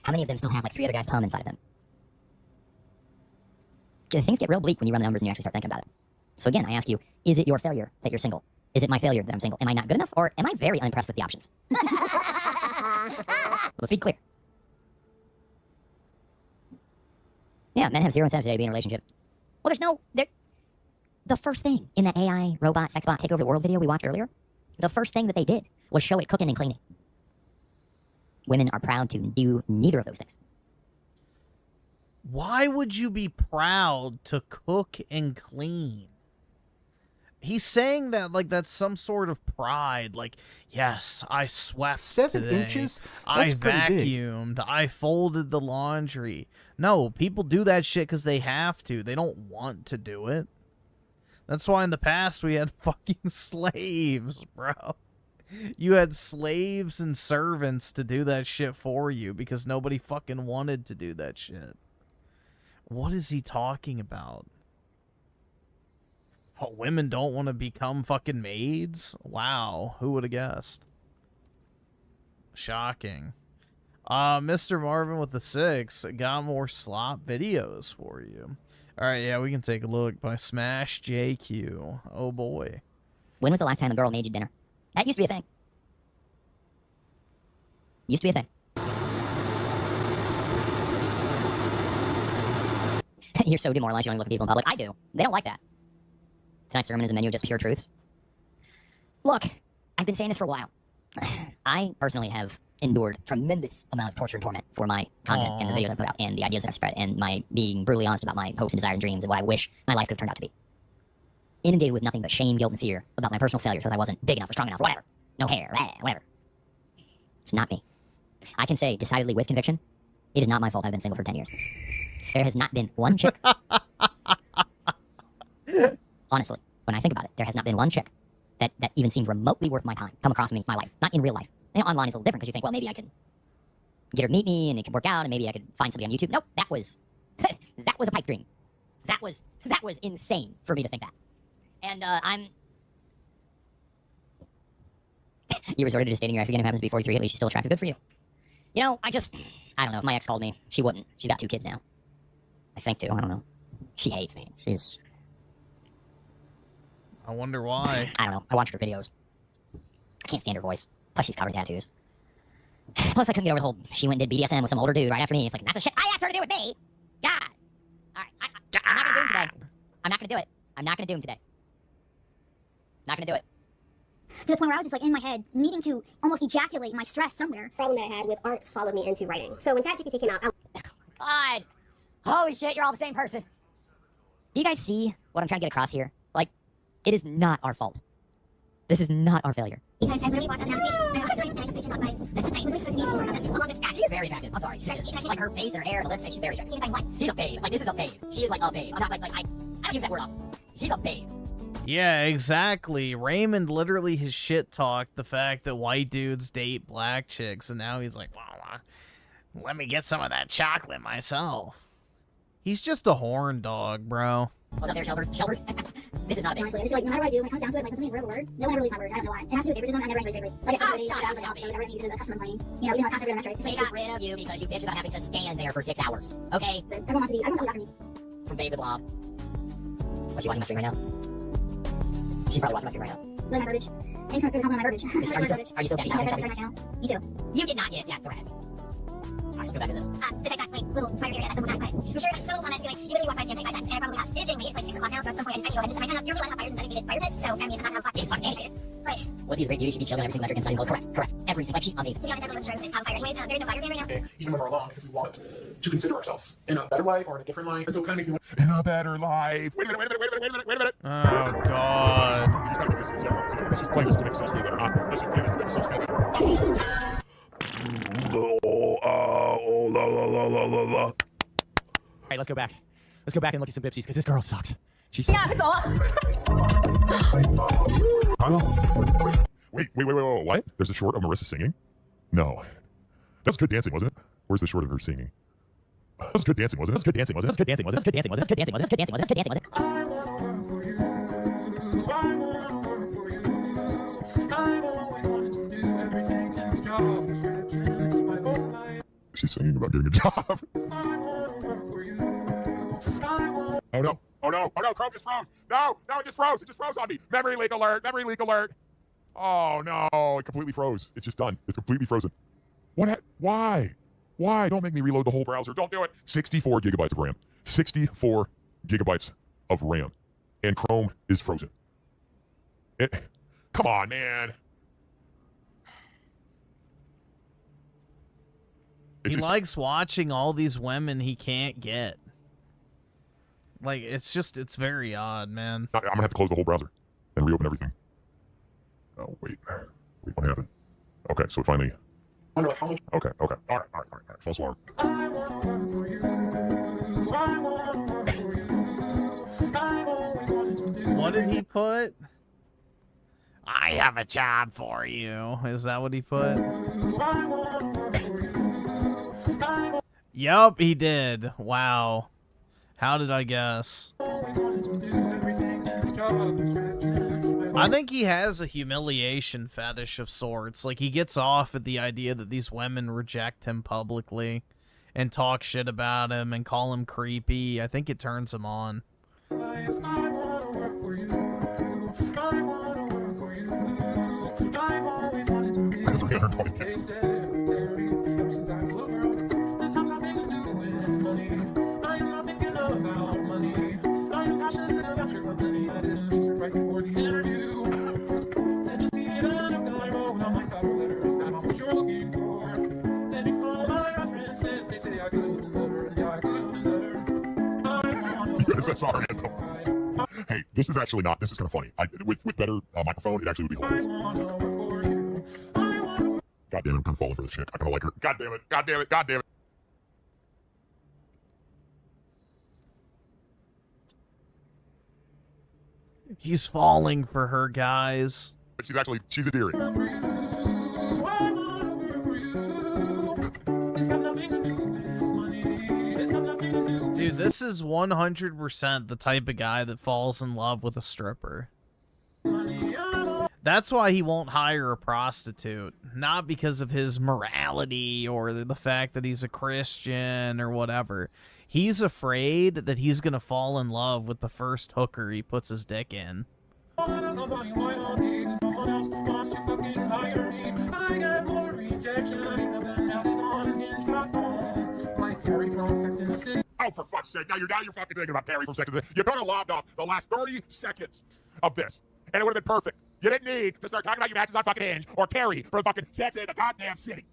How many of them still have like 3 other guys' cum inside of them? Things get real bleak when you run the numbers and you actually start thinking about it. So again, I ask you, is it your failure that you're single? Is it my failure that I'm single? Am I not good enough, or am I very unimpressed with the options? Let's be clear. Yeah, men have 0 incentive today to be in a relationship. Well, the first thing in that AI robot sex bot take over the world video we watched earlier, the first thing that they did was show it cooking and cleaning. Women are proud to do neither of those things. Why would you be proud to cook and clean? He's saying that like that's some sort of pride. Like, yes, I swept 7 today. inches? I That's pretty big. vacuumed. I folded the laundry. No, people do that shit because they have to. They don't want to do it. That's why in the past we had fucking slaves, bro. You had slaves and servants to do that shit for you because nobody fucking wanted to do that shit. What is he talking about? Oh, women don't want to become fucking maids? Wow, who would have guessed? Shocking. Mr. Marvin with the 6 got more slop videos for you. Alright, yeah, we can take a look by Smash JQ. Oh boy. When was the last time a girl made you dinner? That used to be a thing. Used to be a thing. You're so demoralized you only look at people in public. I do. They don't like that. Tonight's sermon is a menu of just pure truths. Look, I've been saying this for a while. I personally have endured tremendous amount of torture and torment for my content and the videos I put out and the ideas that I've spread and my being brutally honest about my hopes and desires and dreams and what I wish my life could have turned out to be. Inundated with nothing but shame, guilt, and fear about my personal failures because I wasn't big enough or strong enough or whatever. No hair, whatever. It's not me. I can say decidedly with conviction, it is not my fault I've been single for 10 years. There has not been one chick. Honestly, when I think about it, there has not been one chick that even seemed remotely worth my time come across me in my life. Not in real life. You know, online is a little different because you think, well, maybe I could get her to meet me and it could work out and maybe I could find somebody on YouTube. Nope, that was that was a pipe dream. That was insane for me to think that. And you resorted to just dating your ex again who happens to be 43, at least she's still attractive. Good for you. You know, I don't know. If my ex called me, she wouldn't. She's got 2 kids now. I think 2. I don't know. She hates me. I wonder why. I don't know. I watched her videos. I can't stand her voice. Plus, she's covered in tattoos. Plus, I couldn't get over the whole she went and did BDSM with some older dude right after me. It's like, that's the shit I asked her to do with me. God. All right, I'm not gonna do him today. I'm not gonna do it. I'm not gonna do him today. Not gonna do it. To the point where I was just like in my head, needing to almost ejaculate my stress somewhere. Problem that I had with art followed me into writing. So when ChatGPT came out, God. Holy shit, you're all the same person. Do you guys see what I'm trying to get across here? Like, it is not our fault. This is not our failure. Because I literally walked out of the station, and I was doing Spanish station on my literally supposed to be along this She's very attractive. I'm sorry. Like her face, her hair, her lips, she's very attractive. She's a babe. Like, this is a babe. She is like a babe. I'm not I don't use that word up. She's a babe. Yeah, exactly. Raymond literally has shit talked the fact that white dudes date black chicks, and now he's like, well, let me get some of that chocolate myself. He's just a horn dog, bro. What's up there, Shelbers? Shelbers? This is not a babe. Honestly, I just feel like no matter what I do, when it comes down to it, like when something's a real word, no one ever really uses that word. I don't know why. It has to do with favoritism. I never encourage favorite. Like if somebody shut up, so whenever you do the customer complaint, you know, we don't have to metric. They got rid of you because you bitch about having to stand there for 6 hours. Okay? Everyone wants to be after me. From babe to blob. Was she watching my stream right now? She's probably watching my stream right now. Look at my verbiage. Thanks for the compliment on my verbiage. Are you still daddy? My channel. Me too. You did not get death threats. Alright, let's go back to this. Just like that, like, little fire area, that's the one I for sure, that's the little comment, like, you literally walk by the gym, say 5 times, and I probably have. It is getting late, it's like 6 o'clock now, so at some point I just feel, and just, I kind of, you're really allowed to have fires and designated fire pits, so, I mean, I'm not gonna have He's fucking amazing. Right. What's his great beauty? Should be chilling every single metric inside clothes. Correct. Every single, like, she's amazing. To be honest, I'm not sure if have fire anyways, there is no fire pit right now. Even when we're alone, because we want to consider ourselves in a better life or in a different life. And so it kind of makes me want, in a better life. Wait a minute. Oh, God. Let's just play this to make ourselves feel better, huh? Let's just play this to make ourselves feel better. All right, let's go back. Let's go back and look at some bipsies, because this girl sucks. She's... Wait, what? There's a short of Marissa singing? No. That's good dancing, wasn't it? Where's the short of her singing? That's good dancing, wasn't it? That's good dancing, wasn't it? That's good dancing, wasn't it? That's good dancing, wasn't it? That's good dancing, wasn't it? That's good dancing, wasn't it? That's good dancing, wasn't it? She's singing about getting a job. Oh no. Oh no. Oh no. Chrome just froze. No, it just froze. It just froze on me. Memory leak alert. Memory leak alert. Oh no. It completely froze. It's just done. It's completely frozen. What? Why? Why? Don't make me reload the whole browser. Don't do it. 64 gigabytes of RAM. 64 gigabytes of RAM. And Chrome is frozen. Come on, man. He likes watching all these women he can't get. Like, it's very odd, man. I'm gonna have to close the whole browser and reopen everything. Oh, wait, what happened? Okay, so it finally... Okay. All right. False alarm. What did he put? I have a job for you. Is that what he put? Yup, he did. Wow. How did I guess? I think he has a humiliation fetish of sorts. Like, he gets off at the idea that these women reject him publicly and talk shit about him and call him creepy. I think it turns him on. That's our anthem. Hey, this is actually not. This is kind of funny. With better microphone, it actually would be hilarious. God damn it, I'm kind of falling for this chick. I kind of like her. God damn it. He's falling for her, guys. She's a dearie. Dude, this is 100% the type of guy that falls in love with a stripper. That's why he won't hire a prostitute. Not because of his morality or the fact that he's a Christian or whatever. He's afraid that he's going to fall in love with the first hooker he puts his dick in. Oh, for fuck's sake! Now you're fucking thinking about Terry for a second. You could have lobbed off the last 30 seconds of this, and it would have been perfect. You didn't need to start talking about your matches on fucking Hinge or Terry for fucking Sex in the goddamn city.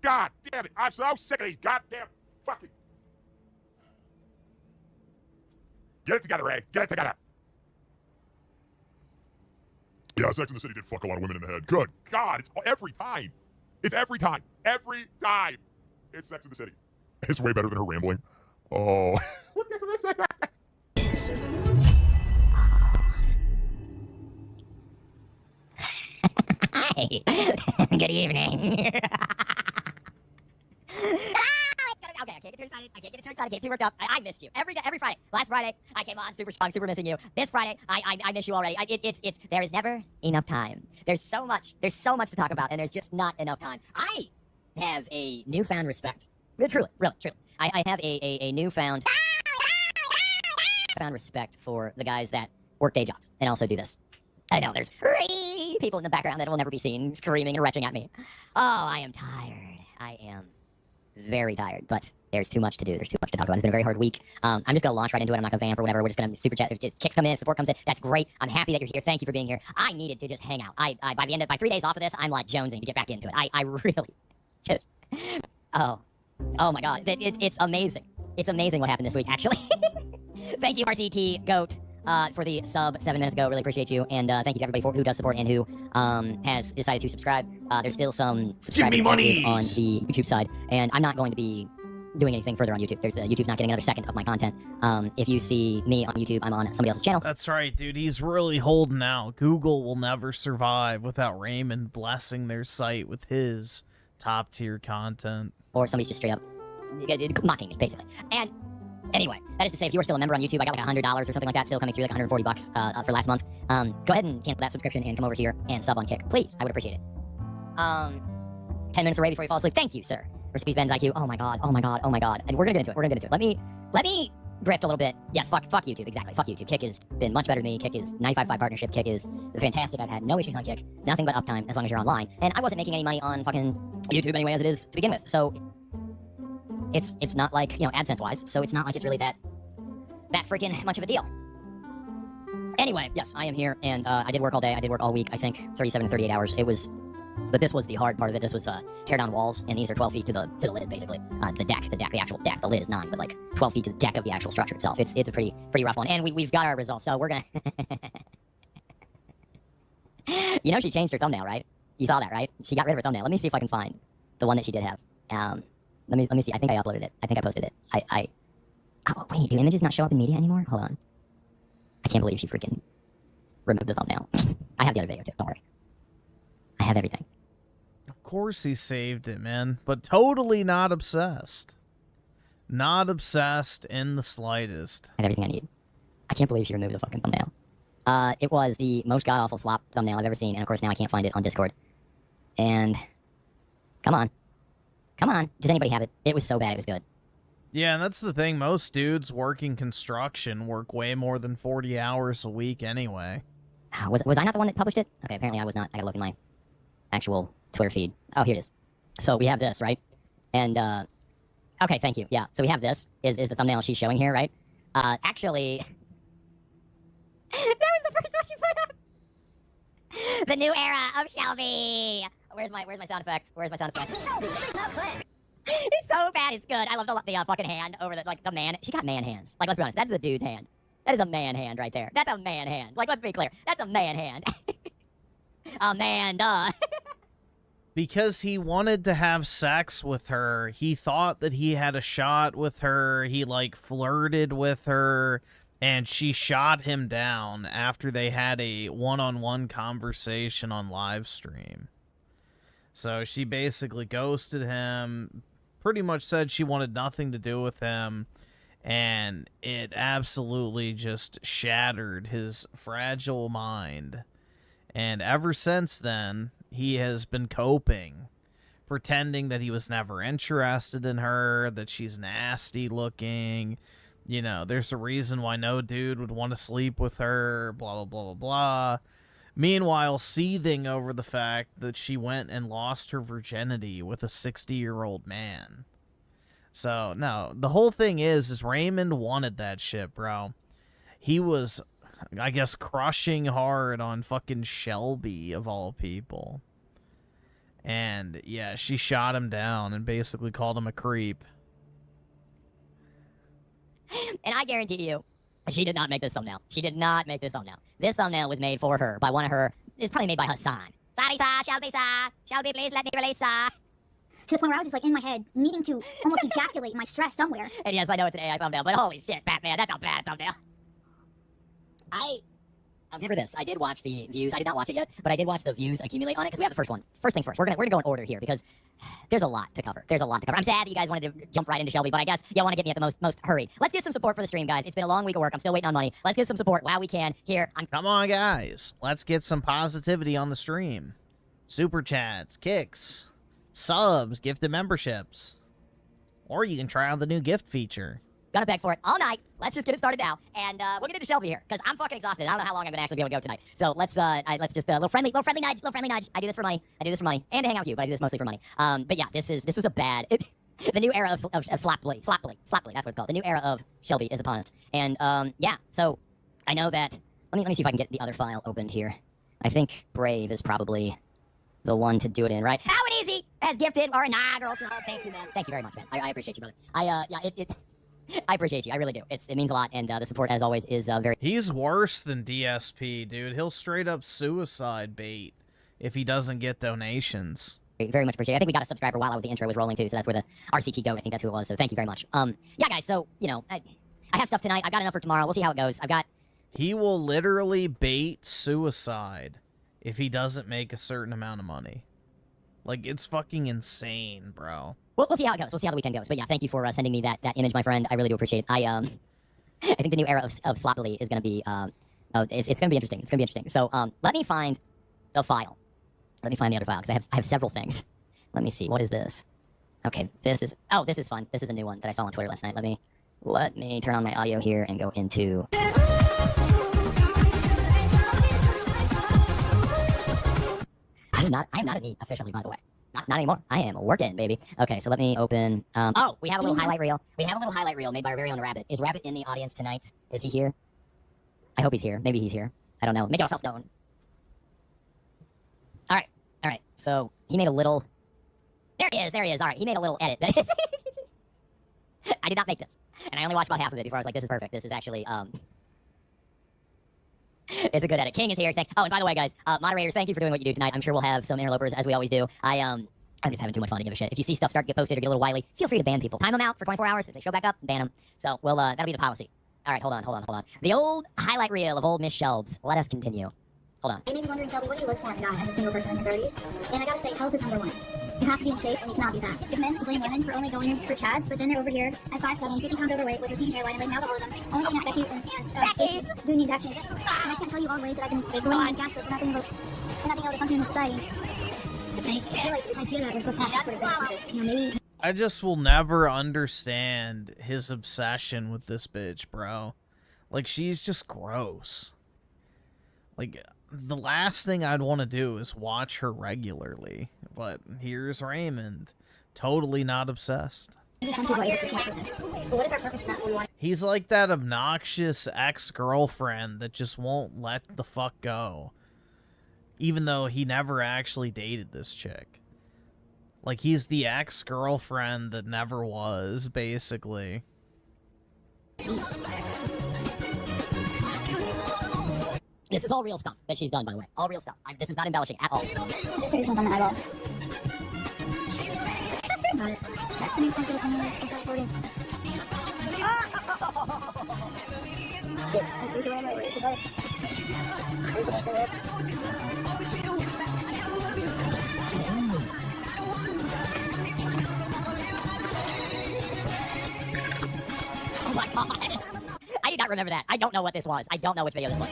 God damn it! I'm so sick of these goddamn fucking. Get it together, Ray. Get it together. Yeah, Sex in the City did fuck a lot of women in the head. Good God, it's every time. It's every time. Every time. It's Sex in the City. It's way better than her rambling. Oh. Hi. Good evening. Okay, I can't get too excited. I can't get too worked up. I missed you every day, every Friday. Last Friday, I came on super strong, super missing you. This Friday, I miss you already. There is never enough time. There's so much to talk about, and there's just not enough time. I have a newfound respect. Truly. I have a newfound respect for the guys that work day jobs and also do this. I know there's people in the background that will never be seen screaming and retching at me. Oh, I am tired. I am very tired, but there's too much to do. There's too much to talk about. It's been a very hard week. I'm just going to launch right into it. I'm not going to vamp or whatever. We're just going to super chat. If kicks come in, if support comes in, that's great. I'm happy that you're here. Thank you for being here. I needed to just hang out. By 3 days off of this, I'm like jonesing to get back into it. I really just, oh my God. It's amazing. It's amazing what happened this week, actually. Thank you, RCT Goat. For the sub 7 minutes ago. Really appreciate you. And thank you to everybody who does support and who has decided to subscribe. There's still some subscribers on the YouTube side, and I'm not going to be doing anything further on YouTube. YouTube's not getting another second of my content. If you see me on YouTube, I'm on somebody else's channel. That's right, dude. He's really holding out. Google will never survive without Raymond blessing their site with his top-tier content. Or somebody's just straight up mocking me, basically. And anyway, that is to say, if you are still a member on YouTube, I got like $100 or something like that still coming through, like $140 for last month. Go ahead and cancel that subscription and come over here and sub on Kick. Please, I would appreciate it. 10 minutes away before you fall asleep. Thank you, sir. Recipes Ben's IQ. Oh my god. And we're gonna get into it. Let me grift a little bit. Yes, fuck YouTube, exactly. Fuck YouTube. Kick has been much better than me. Kick is 95.5 partnership. Kick is fantastic. I've had no issues on Kick. Nothing but uptime as long as you're online. And I wasn't making any money on fucking YouTube anyway as it is to begin with. So it's not like, you know, AdSense wise, so it's not like it's really that freaking much of a deal. Anyway, yes, I am here, and I did work all day. I did work all week. I think 37 to 38 hours. But this was the hard part of it. This was tear down walls, and these are 12 feet to the lid, basically. The actual deck. The lid is 9, but like 12 feet to the deck of the actual structure itself. It's a pretty rough one, and we've got our results. So we're gonna. You know, she changed her thumbnail, right? You saw that, right? She got rid of her thumbnail. Let me see if I can find the one that she did have. Let me see. I think I uploaded it. I think I posted it. Oh, wait, do images not show up in media anymore? Hold on. I can't believe she freaking removed the thumbnail. I have the other video too, don't worry. I have everything. Of course he saved it, man. But totally not obsessed. Not obsessed in the slightest. I have everything I need. I can't believe she removed the fucking thumbnail. It was the most god-awful slop thumbnail I've ever seen, and of course now I can't find it on Discord. And... Come on. Does anybody have it? It was so bad it was good. Yeah, and that's the thing. Most dudes working construction work way more than 40 hours a week anyway. Was I not the one that published it? Okay, apparently I was not. I gotta look in my actual Twitter feed. Oh, here it is. So we have this, right? And, okay, thank you. Yeah, so we have this, is the thumbnail she's showing here, right? Actually... that was the first one she put up! The new era of Shelby! Where's my sound effect? It's so bad, it's good. I love the fucking hand over the man. She got man hands. Like, let's be honest, that's a dude's hand. That is a man hand right there. That's a man hand. Like, let's be clear. That's a man hand. Amanda. Because he wanted to have sex with her. He thought that he had a shot with her. He, like, flirted with her. And she shot him down after they had a one-on-one conversation on live stream. So she basically ghosted him, pretty much said she wanted nothing to do with him, and it absolutely just shattered his fragile mind. And ever since then, he has been coping, pretending that he was never interested in her, that she's nasty looking. You know, there's a reason why no dude would want to sleep with her, blah, blah, blah, blah, blah. Meanwhile, seething over the fact that she went and lost her virginity with a 60-year-old man. So, no, the whole thing is Raymond wanted that shit, bro. He was, I guess, crushing hard on fucking Shelby, of all people. And, yeah, she shot him down and basically called him a creep. And I guarantee you, she did not make this thumbnail. She did not make this thumbnail. This thumbnail was made for her by one of her, it's probably made by Hassan. Sorry, sir, Shelby, please let me release, sir. To the point where I was just like in my head, needing to almost ejaculate my stress somewhere. And yes, I know it's an AI thumbnail, but holy shit, Batman, that's a bad thumbnail. I'll give her this. I did watch the views. I did not watch it yet, but I did watch the views accumulate on it because we have the first one. First things first. We're gonna go in order here because there's a lot to cover. I'm sad that you guys wanted to jump right into Shelby, but I guess y'all want to get me at the most hurry. Let's get some support for the stream, guys. It's been a long week of work. I'm still waiting on money. Let's get some support while we can. Here, Come on, guys. Let's get some positivity on the stream. Super chats, kicks, subs, gifted memberships. Or you can try out the new gift feature. gonna beg for it all night. Let's just get it started now, and we'll get into Shelby here because I'm fucking exhausted. I don't know how long I'm gonna actually be able to go tonight. So let's just little friendly nudge. I do this for money. and to hang out with you, but I do this mostly for money. But yeah, this was a bad. The new era of Slaply. That's what it's called. The new era of Shelby is upon us, and yeah. So I know that. Let me see if I can get the other file opened here. I think Brave is probably the one to do it in, right? How and Easy has gifted our inaugural. Thank you, man. Thank you very much, man. I appreciate you, brother. I appreciate you. I really do. It means a lot, and the support, as always, is very... He's worse than DSP, dude. He'll straight up suicide bait if he doesn't get donations. Very much appreciate it. I think we got a subscriber while the intro was rolling, too, so that's where the RCT goat, I think that's who it was, so thank you very much. Yeah, guys, so, you know, I have stuff tonight. I've got enough for tomorrow. We'll see how it goes. I've got... He will literally bait suicide if he doesn't make a certain amount of money. Like, it's fucking insane, bro. We'll see how it goes. We'll see how the weekend goes. But yeah, thank you for sending me that image, my friend. I really do appreciate it. I think the new era of sloppily is going to be it's going to be interesting. It's going to be interesting. So let me find the file. Let me find the other file because I have several things. Let me see. What is this? Okay, this is fun. This is a new one that I saw on Twitter last night. Let me turn on my audio here and go into. I'm not a NEET officially, by the way. Not anymore. I am working, baby. Okay, so let me open... oh, we have a little highlight reel. We have a little highlight reel made by our very own Rabbit. Is Rabbit in the audience tonight? Is he here? I hope he's here. Maybe he's here. I don't know. Make yourself known. All right. So he made a little... There he is. All right, he made a little edit. I did not make this. And I only watched about half of it before I was like, this is perfect. This is actually... It's a good edit. King is here. Thanks. Oh, and by the way, guys, moderators, thank you for doing what you do tonight. I'm sure we'll have some interlopers, as we always do. I'm just having too much fun to give a shit. If you see stuff start to get posted or get a little wily, feel free to ban people. Time them out for 24 hours. If they show back up, ban them. So we'll that'll be the policy. All right, hold on. The old highlight reel of old Miss Shelbs. Let us continue. Hold on. You may be wondering, Shelby, what do you look for in a guy as a single person in your 30s? And I gotta say, health is number one. You have to be in shape and you cannot be fat. Because men blame women for only going in for chads, but then they're over here at 5'7", 50 pounds overweight with receding hairline and laying alcoholism, only getting at Becky's and Becky's doing the exact same thing. And I can't tell you all the ways that I've been going on gas, but not being able to function in society. I feel like this idea that we're supposed to have sort of this, you know, maybe... I just will never understand his obsession with this bitch, bro. Like, she's just gross. Like, the last thing I'd want to do is watch her regularly. But here's Raymond, totally not obsessed. He's like that obnoxious ex-girlfriend that just won't let the fuck go. Even though he never actually dated this chick. Like, he's the ex-girlfriend that never was, basically. This is all real stuff that she's done, by the way. All real stuff. This is not embellishing at all. This is something that I love. Oh my god. I did not remember that. I don't know what this was. I don't know which video this was.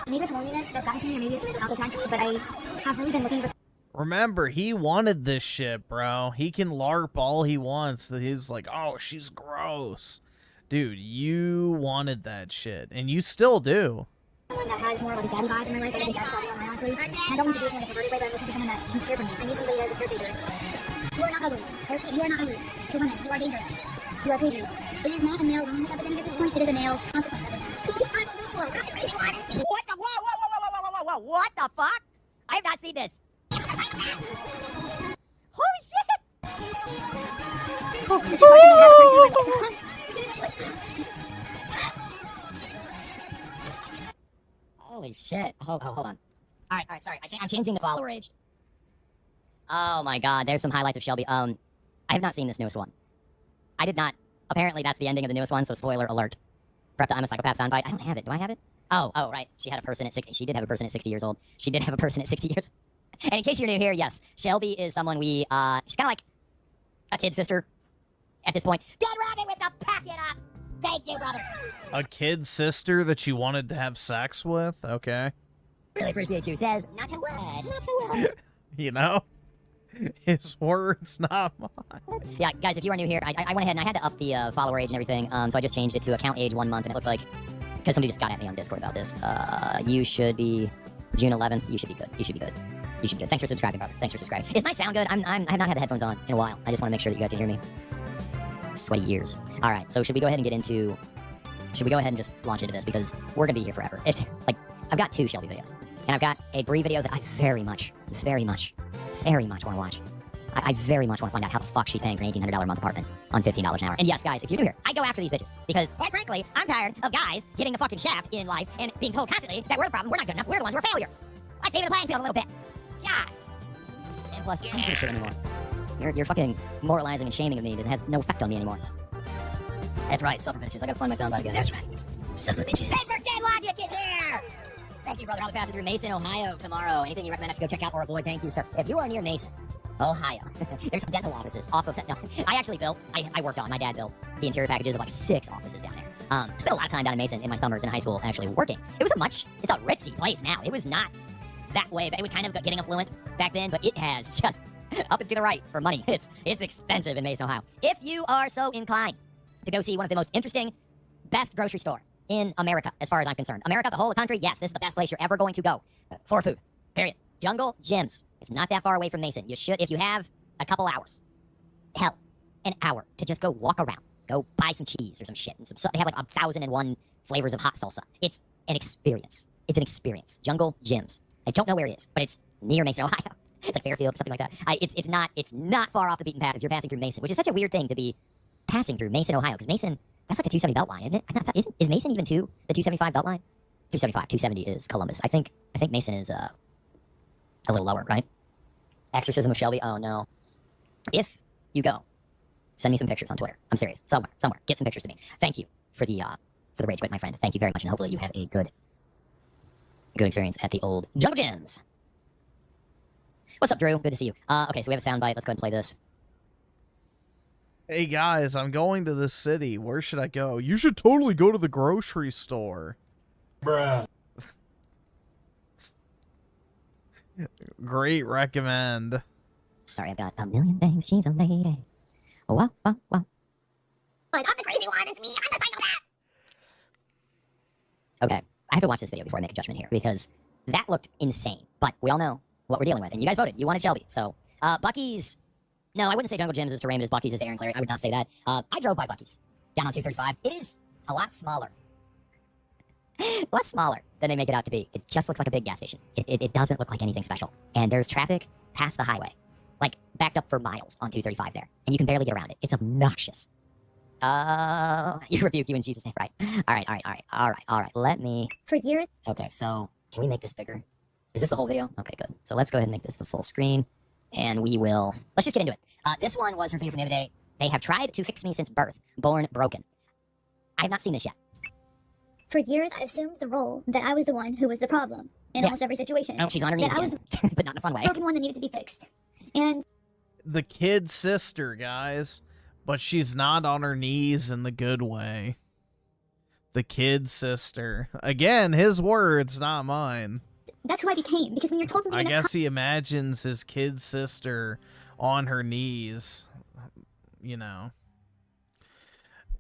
Maybe it's loneliness that's gotten to me, or maybe it's about the time, but I have really been looking for... Remember, he wanted this shit, bro. He can LARP all he wants. That he's like, oh, she's gross. Dude, you wanted that shit, and you still do. someone that has more like a daddy vibe in my life, like a dad vibe in my honestly. And I don't want to do this in like a perverted way, but I'm looking for someone that can care for me. I need somebody that is a caretaker. You are not ugly. Okay? You are not ugly. To women, you are dangerous. You are crazy. It is not a male loneliness epidemic at this point. It is a male consequence epidemic. What the? Whoa! What the fuck? I have not seen this. Holy shit! Oh, it's just like you have a person in my Holy shit. Hold on. Alright, sorry. I'm changing the follower age. Oh my god, there's some highlights of Shelby. I have not seen this newest one. I did not. Apparently that's the ending of the newest one, so spoiler alert. Prep the I'm a Psychopath soundbite. I don't have it. Do I have it? Oh, right. She had a person at 60. She did have a person at 60 years old. She did have a person at 60 years. And in case you're new here, yes, Shelby is someone she's kind of like a kid sister at this point. Dead Rabbit with the pack it up! Thank you, brother! A kid sister that you wanted to have sex with? Okay. Really appreciate you. Says, not to wed. You know? His words, not mine. Yeah, guys, if you are new here, I went ahead and I had to up the follower age and everything, so I just changed it to account age 1 month, and it looks like, because somebody just got at me on Discord about this, you should be June 11th. You should be good. You should be good. You should be good. Thanks for subscribing, brother. Thanks for subscribing. Is my sound good? I have not had the headphones on in a while. I just want to make sure that you guys can hear me. Sweaty ears. All right, so should we go ahead and just launch into this, because we're going to be here forever. It's, like, I've got 2 Shelby videos, and I've got a Bree video that I very much want to watch. I very much want to find out how the fuck she's paying for an $1,800 a month apartment on $15 an hour. And yes, guys, if you're new here, I go after these bitches, because, quite frankly, I'm tired of guys getting the fucking shaft in life and being told constantly that we're the problem, we're not good enough, we're the ones who are failures. Let's even the playing field a little bit. God. And plus, I don't give a shit anymore. You're fucking moralizing and shaming of me. It has no effect on me anymore. That's right, suffer bitches. I gotta find my soundbite again. That's right. Suffer bitches. Paper Dead Logic is here! Thank you, brother. I'll be passing through Mason, Ohio tomorrow. Anything you recommend I should go check out or avoid? Thank you, sir. If you are near Mason, Ohio, there's some dental offices off of... No, I actually built... I worked on... My dad built the interior packages of like 6 offices down there. Spent a lot of time down in Mason in my summers in high school actually working. It was it's a ritzy place now. It was not that way, but it was kind of getting affluent back then, but it has just up and to the right for money. It's expensive in Mason, Ohio. If you are so inclined to go see one of the most interesting, best grocery store in America, as far as I'm concerned. America, the whole country, yes, this is the best place you're ever going to go for food. Period. Jungle Gyms. It's not that far away from Mason. You should, if you have a couple hours, hell, an hour to just go walk around. Go buy some cheese or some shit. They have like 1,001 flavors of hot salsa. It's an experience. It's an experience. Jungle Gyms. I don't know where it is, but it's near Mason, Ohio. It's like Fairfield, something like that. It's not far off the beaten path if you're passing through Mason, which is such a weird thing to be passing through Mason, Ohio, because Mason, that's like a 270 belt line, isn't it? Is Mason even the 275 belt line? 275, 270 is Columbus. I think Mason is a little lower, right? Exorcism of Shelby. Oh no. If you go, send me some pictures on Twitter. I'm serious. Somewhere. Get some pictures to me. Thank you for the rage quit, my friend. Thank you very much, and hopefully you have a good experience at the old Jungle Gyms. What's up, Drew? Good to see you. Okay, so we have a soundbite. Let's go ahead and play this. Hey guys, I'm going to this city. Where should I go? You should totally go to the grocery store. Bruh. Great recommend. Sorry, I've got a million things. She's a lady. Wow. But I'm the crazy one. It's me. I'm the psychopath. Okay, I have to watch this video before I make a judgment here, because that looked insane. But we all know what we're dealing with, and you guys voted. You wanted Shelby. So, Bucky's... No, I wouldn't say Jungle Gyms is to Raymond as Bucky's is Aaron Clary. I would not say that. I drove by Bucky's down on 235. It is a lot smaller. Less smaller than they make it out to be. It just looks like a big gas station. It doesn't look like anything special. And there's traffic past the highway, like backed up for miles on 235 there. And you can barely get around it. It's obnoxious. You rebuked you in Jesus' name, right? All right. Let me... For years. Okay, so can we make this bigger? Is this the whole video? Okay, good. So let's go ahead and make this the full screen. And we will... Let's just get into it. This one was her video from the other day. They have tried to fix me since birth. Born broken. I have not seen this yet. For years, I assumed the role that I was the one who was the problem in almost every situation. Oh, she's on her knees I was again, but not in a fun way. The broken one that needed to be fixed. And... The kid sister, guys. But she's not on her knees in the good way. The kid sister. Again, his words, not mine. That's who I became, because when you're told something... I guess he imagines his kid sister on her knees. You know.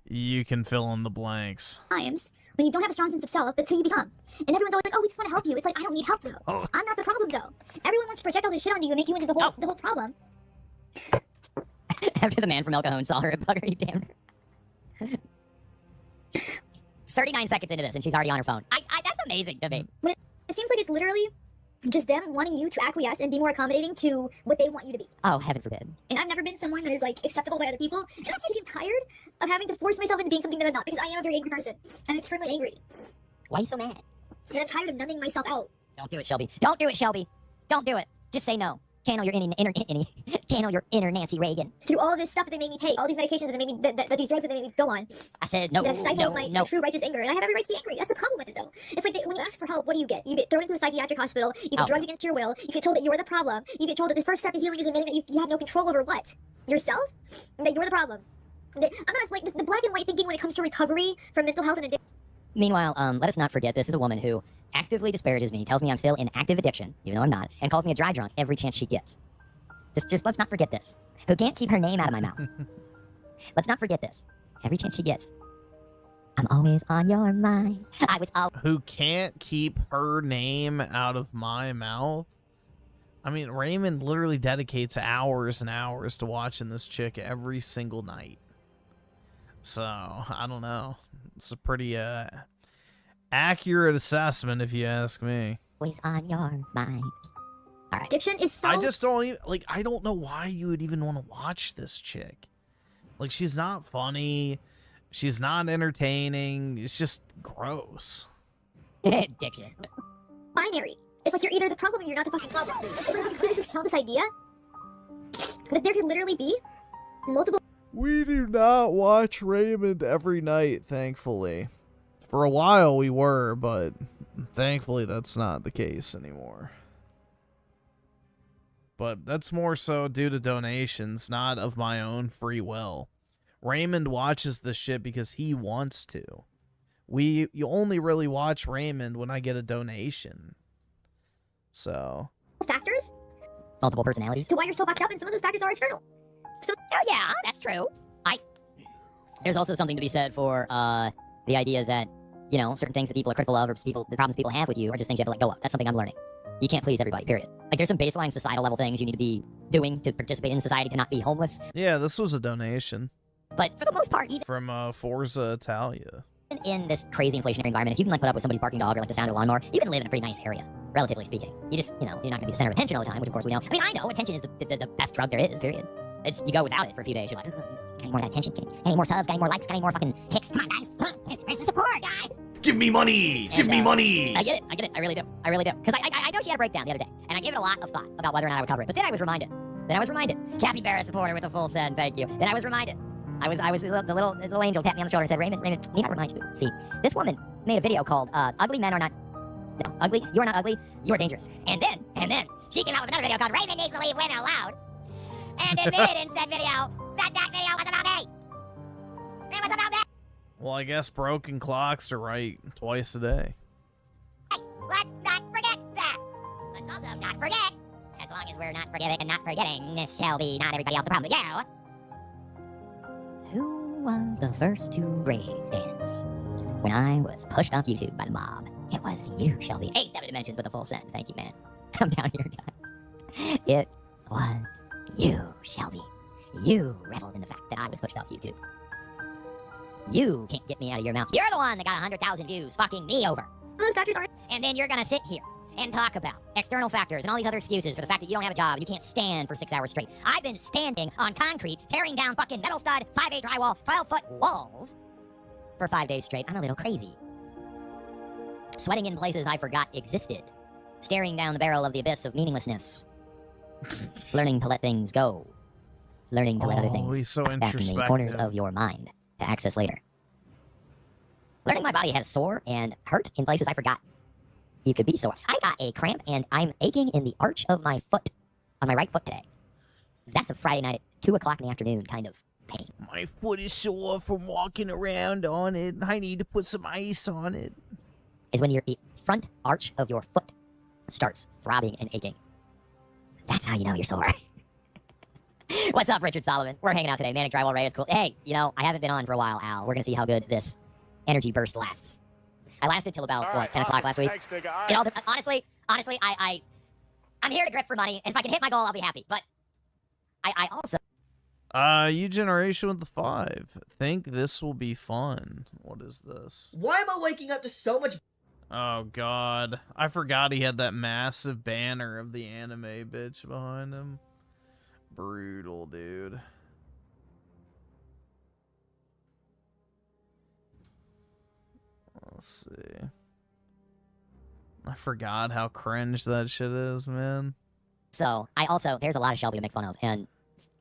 You can fill in the blanks. Times When you don't have a strong sense of self, that's who you become. And everyone's always like, oh, we just want to help you. It's like, I don't need help, though. Oh. I'm not the problem, though. Everyone wants to project all this shit onto you and make you into the whole problem. After the man from El Cajon saw her at Bugger, he damned her. 39 seconds into this, and she's already on her phone. That's amazing to me. When it seems like it's literally just them wanting you to acquiesce and be more accommodating to what they want you to be. Oh, heaven forbid. And I've never been someone that is, like, acceptable by other people. And I'm sick and tired of having to force myself into being something that I'm not, because I am a very angry person. I'm extremely angry. Why are you so mad? And I'm tired of numbing myself out. Don't do it, Shelby. Don't do it, Shelby. Don't do it. Just say no. Channel your channel your inner Nancy Reagan. Through all this stuff that they made me take, all these medications that they made me, that these drugs that they made me go on. I said no, that have stifled my true righteous anger, and I have every right to be angry. That's the problem with it, though. It's like when you ask for help, what do you get? You get thrown into a psychiatric hospital. You get drugged against your will. You get told that you're the problem. You get told that the first step to healing is admitting that you have no control over what? Yourself? And that you're the problem. I'm not like the black and white thinking when it comes to recovery from mental health and addiction. Meanwhile, let us not forget this is a woman who actively disparages me, tells me I'm still in active addiction, even though I'm not, and calls me a dry drunk every chance she gets. Just let's not forget this. Who can't keep her name out of my mouth. Let's not forget this. Every chance she gets, I'm always on your mind. Who can't keep her name out of my mouth? I mean, Raymond literally dedicates hours and hours to watching this chick every single night. So, I don't know. It's a pretty accurate assessment, if you ask me. Always on your mind. All right. Addiction is so... I just don't even, like, I don't know why you would even want to watch this chick. Like, she's not funny. She's not entertaining. It's just gross. Addiction. Binary. It's like you're either the problem or you're not the fucking problem. It's like you could just tell this idea that there could literally be multiple... We do not watch Raymond every night, thankfully. For a while we were, but thankfully that's not the case anymore. But that's more so due to donations, not of my own free will. Raymond watches this shit because he wants to. You only really watch Raymond when I get a donation. So. Factors? Multiple personalities? To why you're so fucked up, and some of those factors are external. So, oh yeah, that's true. There's also something to be said for the idea that, you know, certain things that people are critical of or the problems people have with you are just things you have to let go of. That's something I'm learning. You can't please everybody, period. Like, there's some baseline societal level things you need to be doing to participate in society, to not be homeless. Yeah, this was a donation. But for the most part, even from Forza Italia. In this crazy inflationary environment, if you can, like, put up with somebody barking dog or, like, the sound of a lawnmower, you can live in a pretty nice area, relatively speaking. You just, you know, you're not going to be the center of attention all the time, which, of course, we know. I mean, I know attention is the best drug there is, period. You go without it for a few days, you're like, I need more attention, I need more subs, I need more likes, I need more fucking kicks. Come on, guys. Come on. Where's the support, guys? Give me money! Give me money! I get it. I really do. Because I know she had a breakdown the other day, and I gave it a lot of thought about whether or not I would cover it. But then I was reminded. Capybara supporter with a full send, thank you. Then I was reminded. The little angel tapped me on the shoulder and said, Raymond, need I remind you? See, this woman made a video called Ugly Men Are Not... No, ugly? You are not ugly. You are dangerous. And then, she came out with another video called Raymond Needs to Leave Women Alone. And admitted in said video that video was about me. It was about me. Well, I guess broken clocks are right twice a day. Hey, let's not forget that. Let's also not forget, as long as we're not forgiving and not forgetting, this shall be not everybody else the problem, but you. Who was the first to brave dance? When I was pushed off YouTube by the mob, it was you, Shelby. Hey, 7 Dimensions with a full send. Thank you, man. I'm down here, guys. It was you, Shelby. You reveled in the fact that I was pushed off YouTube. You can't get me out of your mouth. You're the one that got 100,000 views fucking me over. those factors are... And then you're gonna sit here and talk about external factors and all these other excuses for the fact that you don't have a job and you can't stand for 6 hours straight. I've been standing on concrete, tearing down fucking metal stud, 5'8" drywall, 12-foot walls for 5 days straight. I'm a little crazy. Sweating in places I forgot existed. Staring down the barrel of the abyss of meaninglessness. Learning to let things go. Learning to let other things he's so back in the introspective. corners of your mind to access later. Learning my body has sore and hurt in places I forgot you could be sore. I got a cramp and I'm aching in the arch of my foot, on my right foot today. That's a Friday night at 2 o'clock in the afternoon kind of pain. My foot is sore from walking around on it. I need to put some ice on it. Is when your front arch of your foot starts throbbing and aching. That's how you know you're sore. What's up, Richard Solomon? We're hanging out today. Manic Drywall Ray is cool. Hey, you know, I haven't been on for a while, Al. We're going to see how good this energy burst lasts. I lasted till about, what, 10 o'clock last week? Thanks, nigga. It all, honestly, I'm here to grip for money. If I can hit my goal, I'll be happy. But I also... You generation with the 5. Think this will be fun. What is this? Why am I waking up to so much... Oh, God. I forgot he had that massive banner of the anime bitch behind him. Brutal, dude. Let's see. I forgot how cringe that shit is, man. So, there's a lot of Shelby to make fun of, and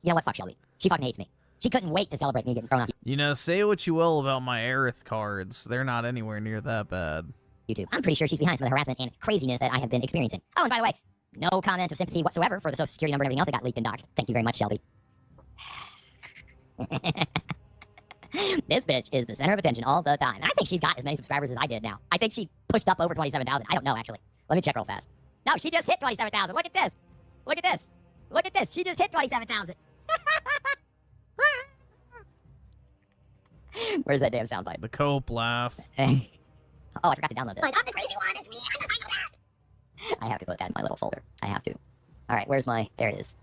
you know what? Fuck Shelby. She fucking hates me. She couldn't wait to celebrate me getting thrown off You know, say what you will about my Aerith cards. They're not anywhere near that bad. YouTube. I'm pretty sure she's behind some of the harassment and craziness that I have been experiencing. Oh, and by the way, no comment of sympathy whatsoever for the social security number and everything else that got leaked and doxed. Thank you very much, Shelby. This bitch is the center of attention all the time. And I think she's got as many subscribers as I did now. I think she pushed up over 27,000. I don't know, actually. Let me check real fast. No, she just hit 27,000. Look at this. Look at this. Look at this. She just hit 27,000. Where's that damn soundbite? The Cope laugh. Oh, I forgot to download this. Like, I'm the crazy one, it's me, I'm the psychopath. I have to put that in my little folder. I have to. Alright, where's my... There it is.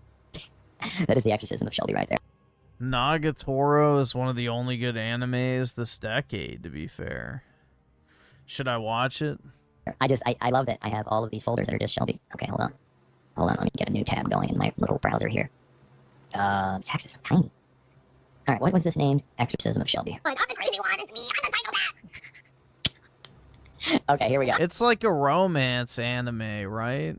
That is the exorcism of Shelby right there. Nagatoro is one of the only good animes this decade, to be fair. Should I watch it? I love it. I have all of these folders that are just Shelby. Okay, hold on. Hold on, let me get a new tab going in my little browser here. Text is so tiny. Alright, what was this named? Exorcism of Shelby. Like, I'm the crazy one, it's me, I'm the psychopath. Okay, here we go. It's like a romance anime, right?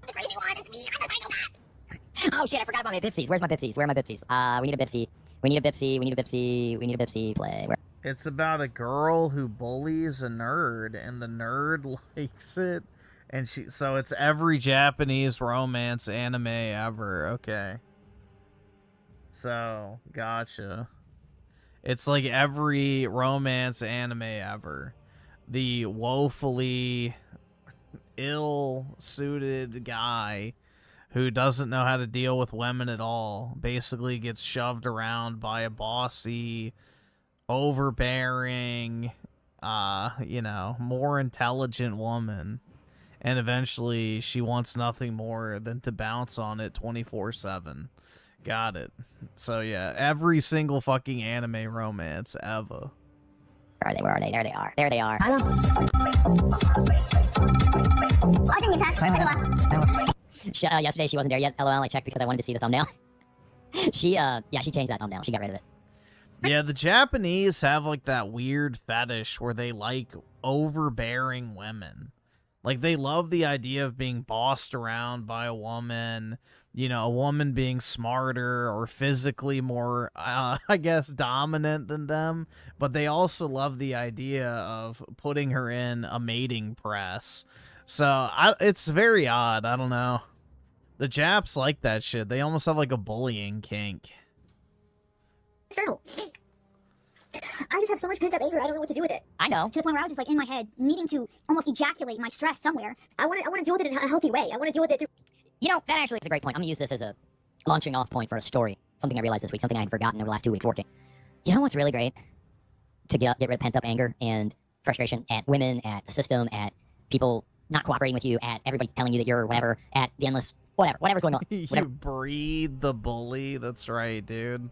The crazy one, it's me, I'm the psychopath. Oh shit, I forgot about my Bipsies. Where's my Bipsies? Where are my Bipsies? We need a Bipsy. We need a Bipsy. We need a Bipsy. We need a Bipsy play. Where? It's about a girl who bullies a nerd, and the nerd likes it. And so it's every Japanese romance anime ever. Okay. So, gotcha. It's like every romance anime ever. The woefully ill-suited guy who doesn't know how to deal with women at all basically gets shoved around by a bossy, overbearing, more intelligent woman. And eventually she wants nothing more than to bounce on it 24/7. Got it. So yeah, every single fucking anime romance ever. Where are they? Where are they? There they are. There they are. Yesterday she wasn't there yet. LOL, I checked because I wanted to see the thumbnail. She changed that thumbnail. She got rid of it. Yeah, the Japanese have like that weird fetish where they like overbearing women. Like they love the idea of being bossed around by a woman, a woman being smarter or physically more, I guess, dominant than them. But they also love the idea of putting her in a mating press. So it's very odd. I don't know. The Japs like that shit. They almost have like a bullying kink. External. I just have so much pent up anger, I don't know what to do with it. I know. To the point where I was just like in my head, needing to almost ejaculate my stress somewhere. I want to deal with it in a healthy way. I want to deal with it through... That actually is a great point. I'm going to use this as a launching off point for a story. Something I realized this week, something I had forgotten over the last 2 weeks working. You know what's really great? To get rid of pent up anger and frustration at women, at the system, at people not cooperating with you, at everybody telling you that you're whatever, at the endless whatever's going on. You breed the bully. That's right, dude.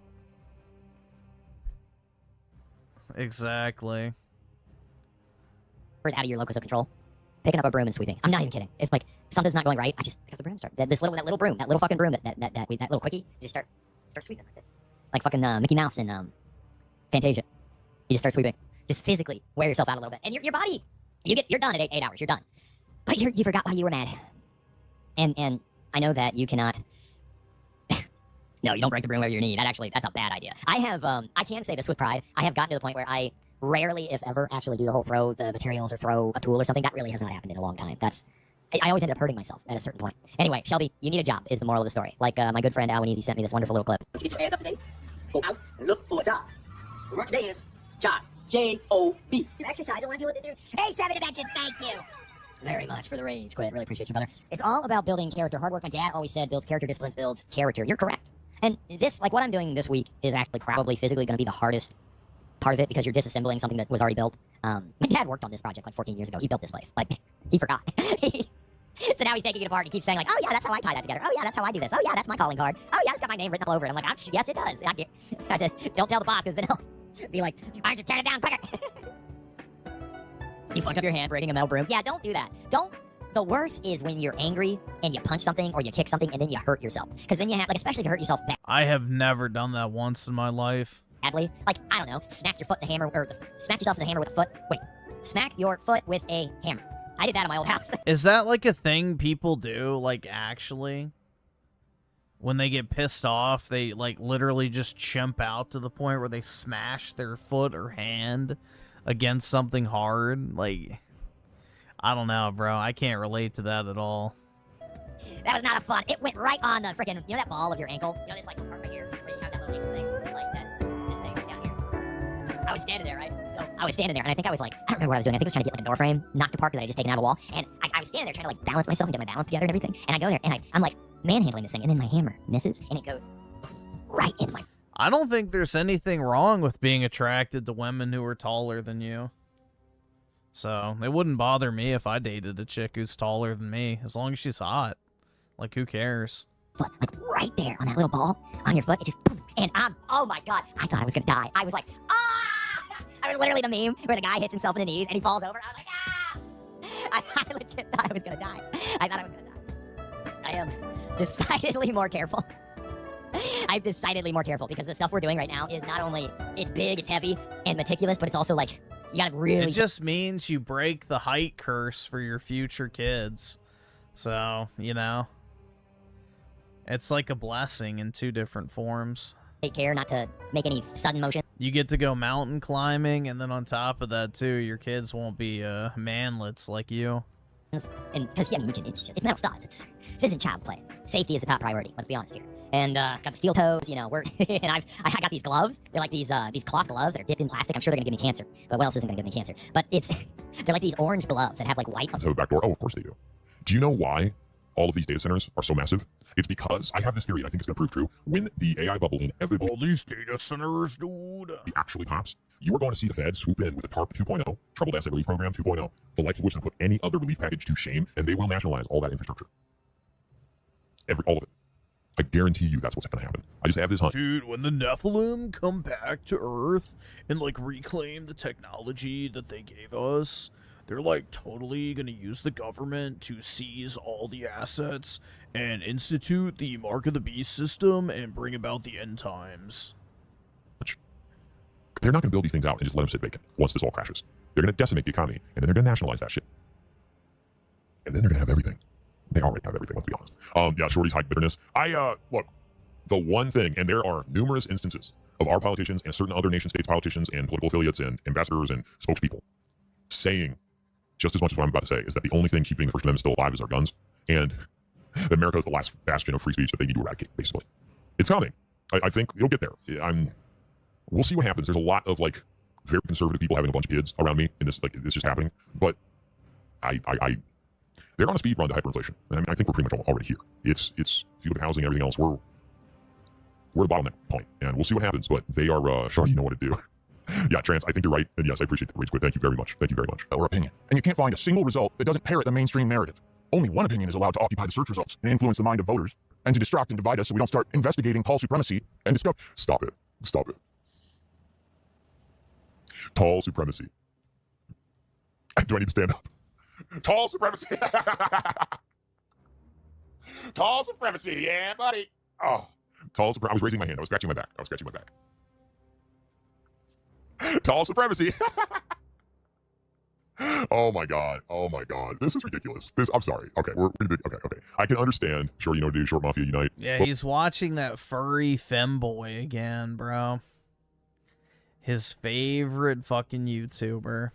Exactly. Out of your locus of control. Picking up a broom and sweeping. I'm not even kidding. It's like something's not going right. I just pick up the broom, start that little broom, that little fucking broom, that little quickie. You just start sweeping like this, like fucking Mickey Mouse in Fantasia. You just start sweeping. Just physically wear yourself out a little bit, and your body, you're done at 8 hours. You're done. But you forgot why you were mad. And I know that you cannot. No, you don't break the broom over your knee. That's a bad idea. I can say this with pride. I have gotten to the point where I rarely, if ever, actually do the whole throw the materials or throw a tool or something. That really has not happened in a long time. I always end up hurting myself at a certain point. Anyway, Shelby, you need a job is the moral of the story. Like my good friend Al Easy sent me this wonderful little clip. Get your ass up today. Go out and look for a job. The word today is job. J-O-B. Exercise, I want to deal with it through... Hey, 7 Dimensions, thank you very much for the rage quit. Really appreciate you, brother. It's all about building character. Hard work, my dad always said, builds character, disciplines, builds character. You're correct. And this, like what I'm doing this week, is actually probably physically going to be the hardest part of it because you're disassembling something that was already built. My dad worked on this project like 14 years ago. He built this place. Like, he forgot. So now he's taking it apart. He keeps saying like, oh yeah, that's how I tie that together. Oh yeah, that's how I do this. Oh yeah, that's my calling card. Oh yeah, it's got my name written all over it. I'm like, yes, it does. I said, don't tell the boss because then he'll be like, why don't you turn it down quicker? You fucked up your hand breaking a metal broom. Yeah, don't do that. Don't. The worst is when you're angry and you punch something or you kick something and then you hurt yourself. Because then you have, like, especially if you hurt yourself I have never done that once in my life. badly. Like, I don't know, smack your foot in the hammer, or smack yourself in the hammer with a foot. Wait, smack your foot with a hammer. I did that in my old house. Is that like a thing people do, like, actually? When they get pissed off, they, like, literally just chimp out to the point where they smash their foot or hand against something hard? Like, I don't know, bro. I can't relate to that at all. That was not a fun. It went right on the freaking, you know that ball of your ankle? You know this, like, part right here, where you have that little ankle thing? Like, this thing right down here. I was standing there, right? So, I was standing there, and I think I was like, I don't remember what I was doing. I think I was trying to get, like, a door frame knocked apart that I had just taken out of the wall. And I was standing there trying to, like, balance myself and get my balance together and everything. And I go there, and I'm like, manhandling this thing, and then my hammer misses, and it goes right into my... I don't think there's anything wrong with being attracted to women who are taller than you. So, it wouldn't bother me if I dated a chick who's taller than me, as long as she's hot. Like, who cares? Foot, like, right there on that little ball on your foot, it just... Boom, and oh my god, I thought I was gonna die. I was like, ah! I was literally the meme where the guy hits himself in the knees, and he falls over. I was like, ah! I legit thought I was gonna die. I thought I was gonna die. I am decidedly more careful. I'm decidedly more careful because the stuff we're doing right now is not only, it's big, it's heavy, and meticulous, but it's also like, you gotta really... It just means you break the height curse for your future kids. So, you know, it's like a blessing in two different forms. Take care not to make any sudden motion. You get to go mountain climbing, and then on top of that, too, your kids won't be manlets like you. And because, yeah, I mean, it's metal studs. This isn't child play. Safety is the top priority, let's be honest here. And got the steel toes, you know, and I got these gloves. They're like these cloth gloves that are dipped in plastic. I'm sure they're gonna give me cancer, but what else isn't gonna give me cancer? But they're like these orange gloves that have like white. Have a back door? Oh, of course they do. Do you know why all of these data centers are so massive? It's because I have this theory, and I think it's gonna prove true. When the AI bubble inevitably all these data centers, dude, actually pops, you are going to see the Fed swoop in with a TARP 2.0, Troubled Asset Relief Program 2.0, the likes of which will put any other relief package to shame, and they will nationalize all that infrastructure. All of it. I guarantee you that's what's going to happen. I just have this hunch. Dude, when the Nephilim come back to Earth and, like, reclaim the technology that they gave us, they're, like, totally going to use the government to seize all the assets and institute the Mark of the Beast system and bring about the end times. They're not going to build these things out and just let them sit vacant once this all crashes. They're going to decimate the economy, and then they're going to nationalize that shit. And then they're going to have everything. They already have everything, let's be honest. Yeah, Shorty's high bitterness. Look, the one thing, and there are numerous instances of our politicians and certain other nation states politicians and political affiliates and ambassadors and spokespeople saying just as much as what I'm about to say, is that the only thing keeping the First Amendment still alive is our guns, and that America is the last bastion of free speech that they need to eradicate, basically. It's coming. I think it'll get there. We'll see what happens. There's a lot of, like, very conservative people having a bunch of kids around me, and this just happening, but they're on a speed run to hyperinflation. I mean, I think we're pretty much already here. It's if you look at housing and everything else, we're the bottleneck point, and we'll see what happens. But they are sure you know what to do. Yeah, Trans, I think you're right, and yes, I appreciate the rage quit. Thank you very much. Thank you very much. Or opinion, and you can't find a single result that doesn't parrot the mainstream narrative. Only one opinion is allowed to occupy the search results and influence the mind of voters, and to distract and divide us so we don't start investigating tall supremacy and discover. Stop it. Stop it. Tall supremacy. Do I need to stand up? Tall supremacy. Tall supremacy. Yeah, buddy. Oh, tall supremacy. I was raising my hand. I was scratching my back. Tall supremacy. Oh my god. Oh my god. This is ridiculous. I'm sorry. Okay, we're big. Okay. I can understand. Sure, you know what to do. Short Mafia Unite. Yeah, he's watching that furry femboy again, bro. His favorite fucking YouTuber.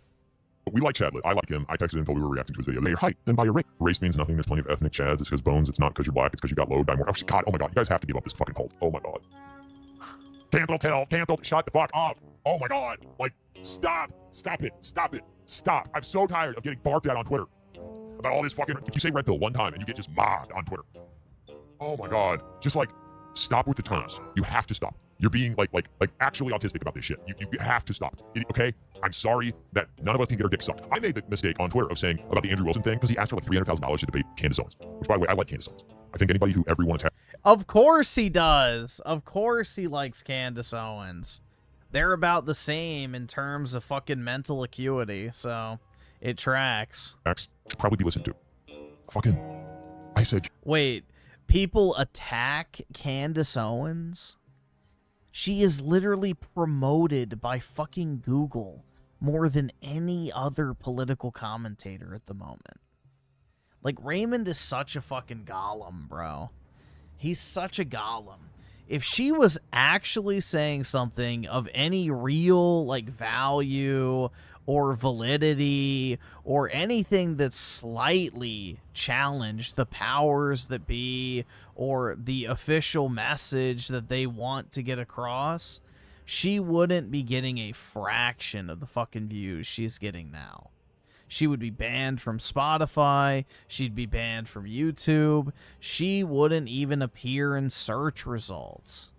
We like Chadlet. I like him. I texted him until we were reacting to his video. By your height, then by your race. Race means nothing. There's plenty of ethnic Chads. It's because bones. It's not because you're black. It's because you got low. Die more. Oh, God. Oh my god. You guys have to give up this fucking cult. Oh my god. Cancel. Shut the fuck up. Oh my god. Like, stop. Stop it. Stop. I'm so tired of getting barked at on Twitter about all this fucking. You say red pill one time and you get just mobbed on Twitter. Oh my god. Just like, stop with the terms. You have to stop. You're being like actually autistic about this shit. You have to stop. Okay? I'm sorry that none of us can get our dick sucked. I made the mistake on Twitter of saying about the Andrew Wilson thing because he asked for like $300,000 to debate Candace Owens. Which, by the way, I like Candace Owens. I think anybody who ever wants to. Of course he does. Of course he likes Candace Owens. They're about the same in terms of fucking mental acuity, so it tracks. Should probably be listened to. Fucking. I said. Wait, people attack Candace Owens? She is literally promoted by fucking Google more than any other political commentator at the moment. Like, Raymond is such a fucking golem, bro. He's such a golem. If she was actually saying something of any real, like, value or validity or anything that slightly challenged the powers that be or the official message that they want to get across, she wouldn't be getting a fraction of the fucking views she's getting now. She would be banned from Spotify. She'd be banned from YouTube. She wouldn't even appear in search results.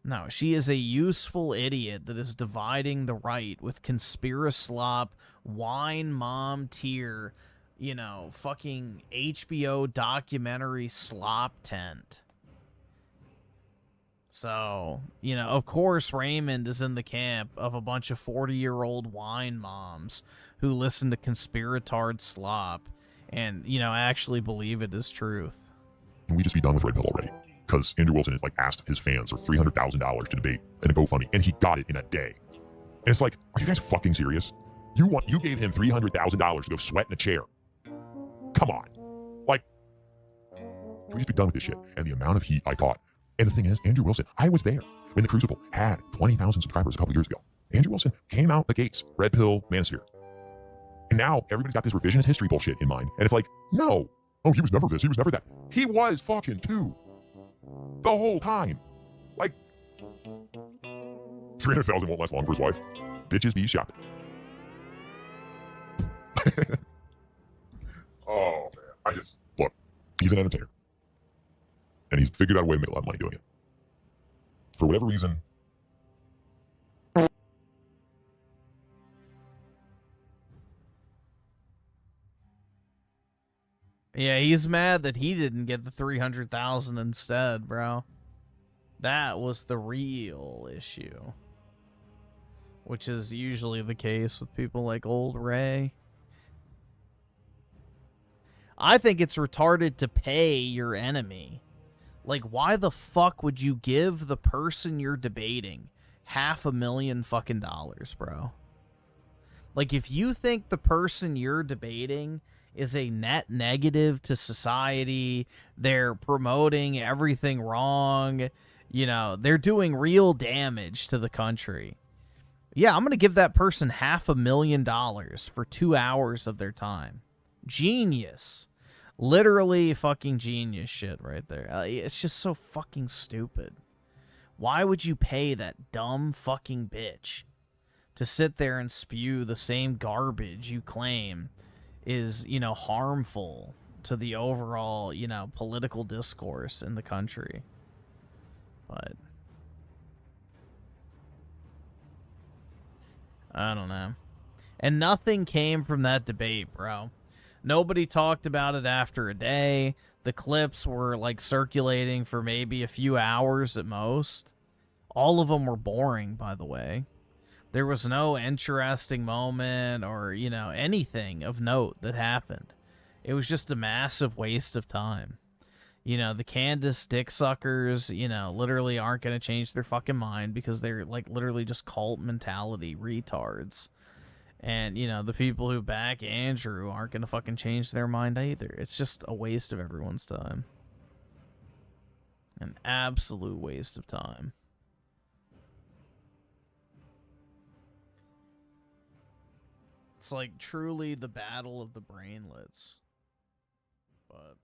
No, she is a useful idiot that is dividing the right with conspiraslop, wine mom tier, you know, fucking HBO documentary slop tent. So, you know, of course Raymond is in the camp of a bunch of 40-year-old wine moms who listen to conspiratard slop and, you know, actually believe it is truth. Can we just be done with Red Pill already? Because Andrew Wilson has like asked his fans for $300,000 to debate in a GoFundMe, and he got it in a day. And it's like, are you guys fucking serious? You gave him $300,000 to go sweat in a chair. Come on. Like, can we just be done with this shit? And the amount of heat I caught. And the thing is, Andrew Wilson, I was there when the Crucible had 20,000 subscribers a couple years ago. Andrew Wilson came out the gates, Red Pill, Manosphere. And now everybody's got this revisionist history bullshit in mind. And it's like, no. Oh, he was never this. He was never that. He was fucking too. The whole time. Like, 300,000 won't last long for his wife. Bitches be shopping. Oh, man. Look, he's an entertainer. And he's figured out a way to make a lot of money doing it. For whatever reason. Yeah, he's mad that he didn't get the 300,000 instead, bro. That was the real issue. Which is usually the case with people like old Ray. I think it's retarded to pay your enemy. Like, why the fuck would you give the person you're debating $500,000 fucking dollars, bro? Like, if you think the person you're debating is a net negative to society, they're promoting everything wrong, you know, they're doing real damage to the country. Yeah, I'm going to give that person $500,000 for 2 hours of their time. Genius. Literally fucking genius shit right there. It's just so fucking stupid. Why would you pay that dumb fucking bitch to sit there and spew the same garbage you claim is, you know, harmful to the overall, you know, political discourse in the country? But I don't know. And nothing came from that debate, bro. Nobody talked about it after a day. The clips were, like, circulating for maybe a few hours at most. All of them were boring, by the way. There was no interesting moment or, you know, anything of note that happened. It was just a massive waste of time. You know, the Candace dick suckers, you know, literally aren't going to change their fucking mind because they're, like, literally just cult mentality retards. And, you know, the people who back Andrew aren't going to fucking change their mind either. It's just a waste of everyone's time. An absolute waste of time. It's like truly the battle of the brainlets. But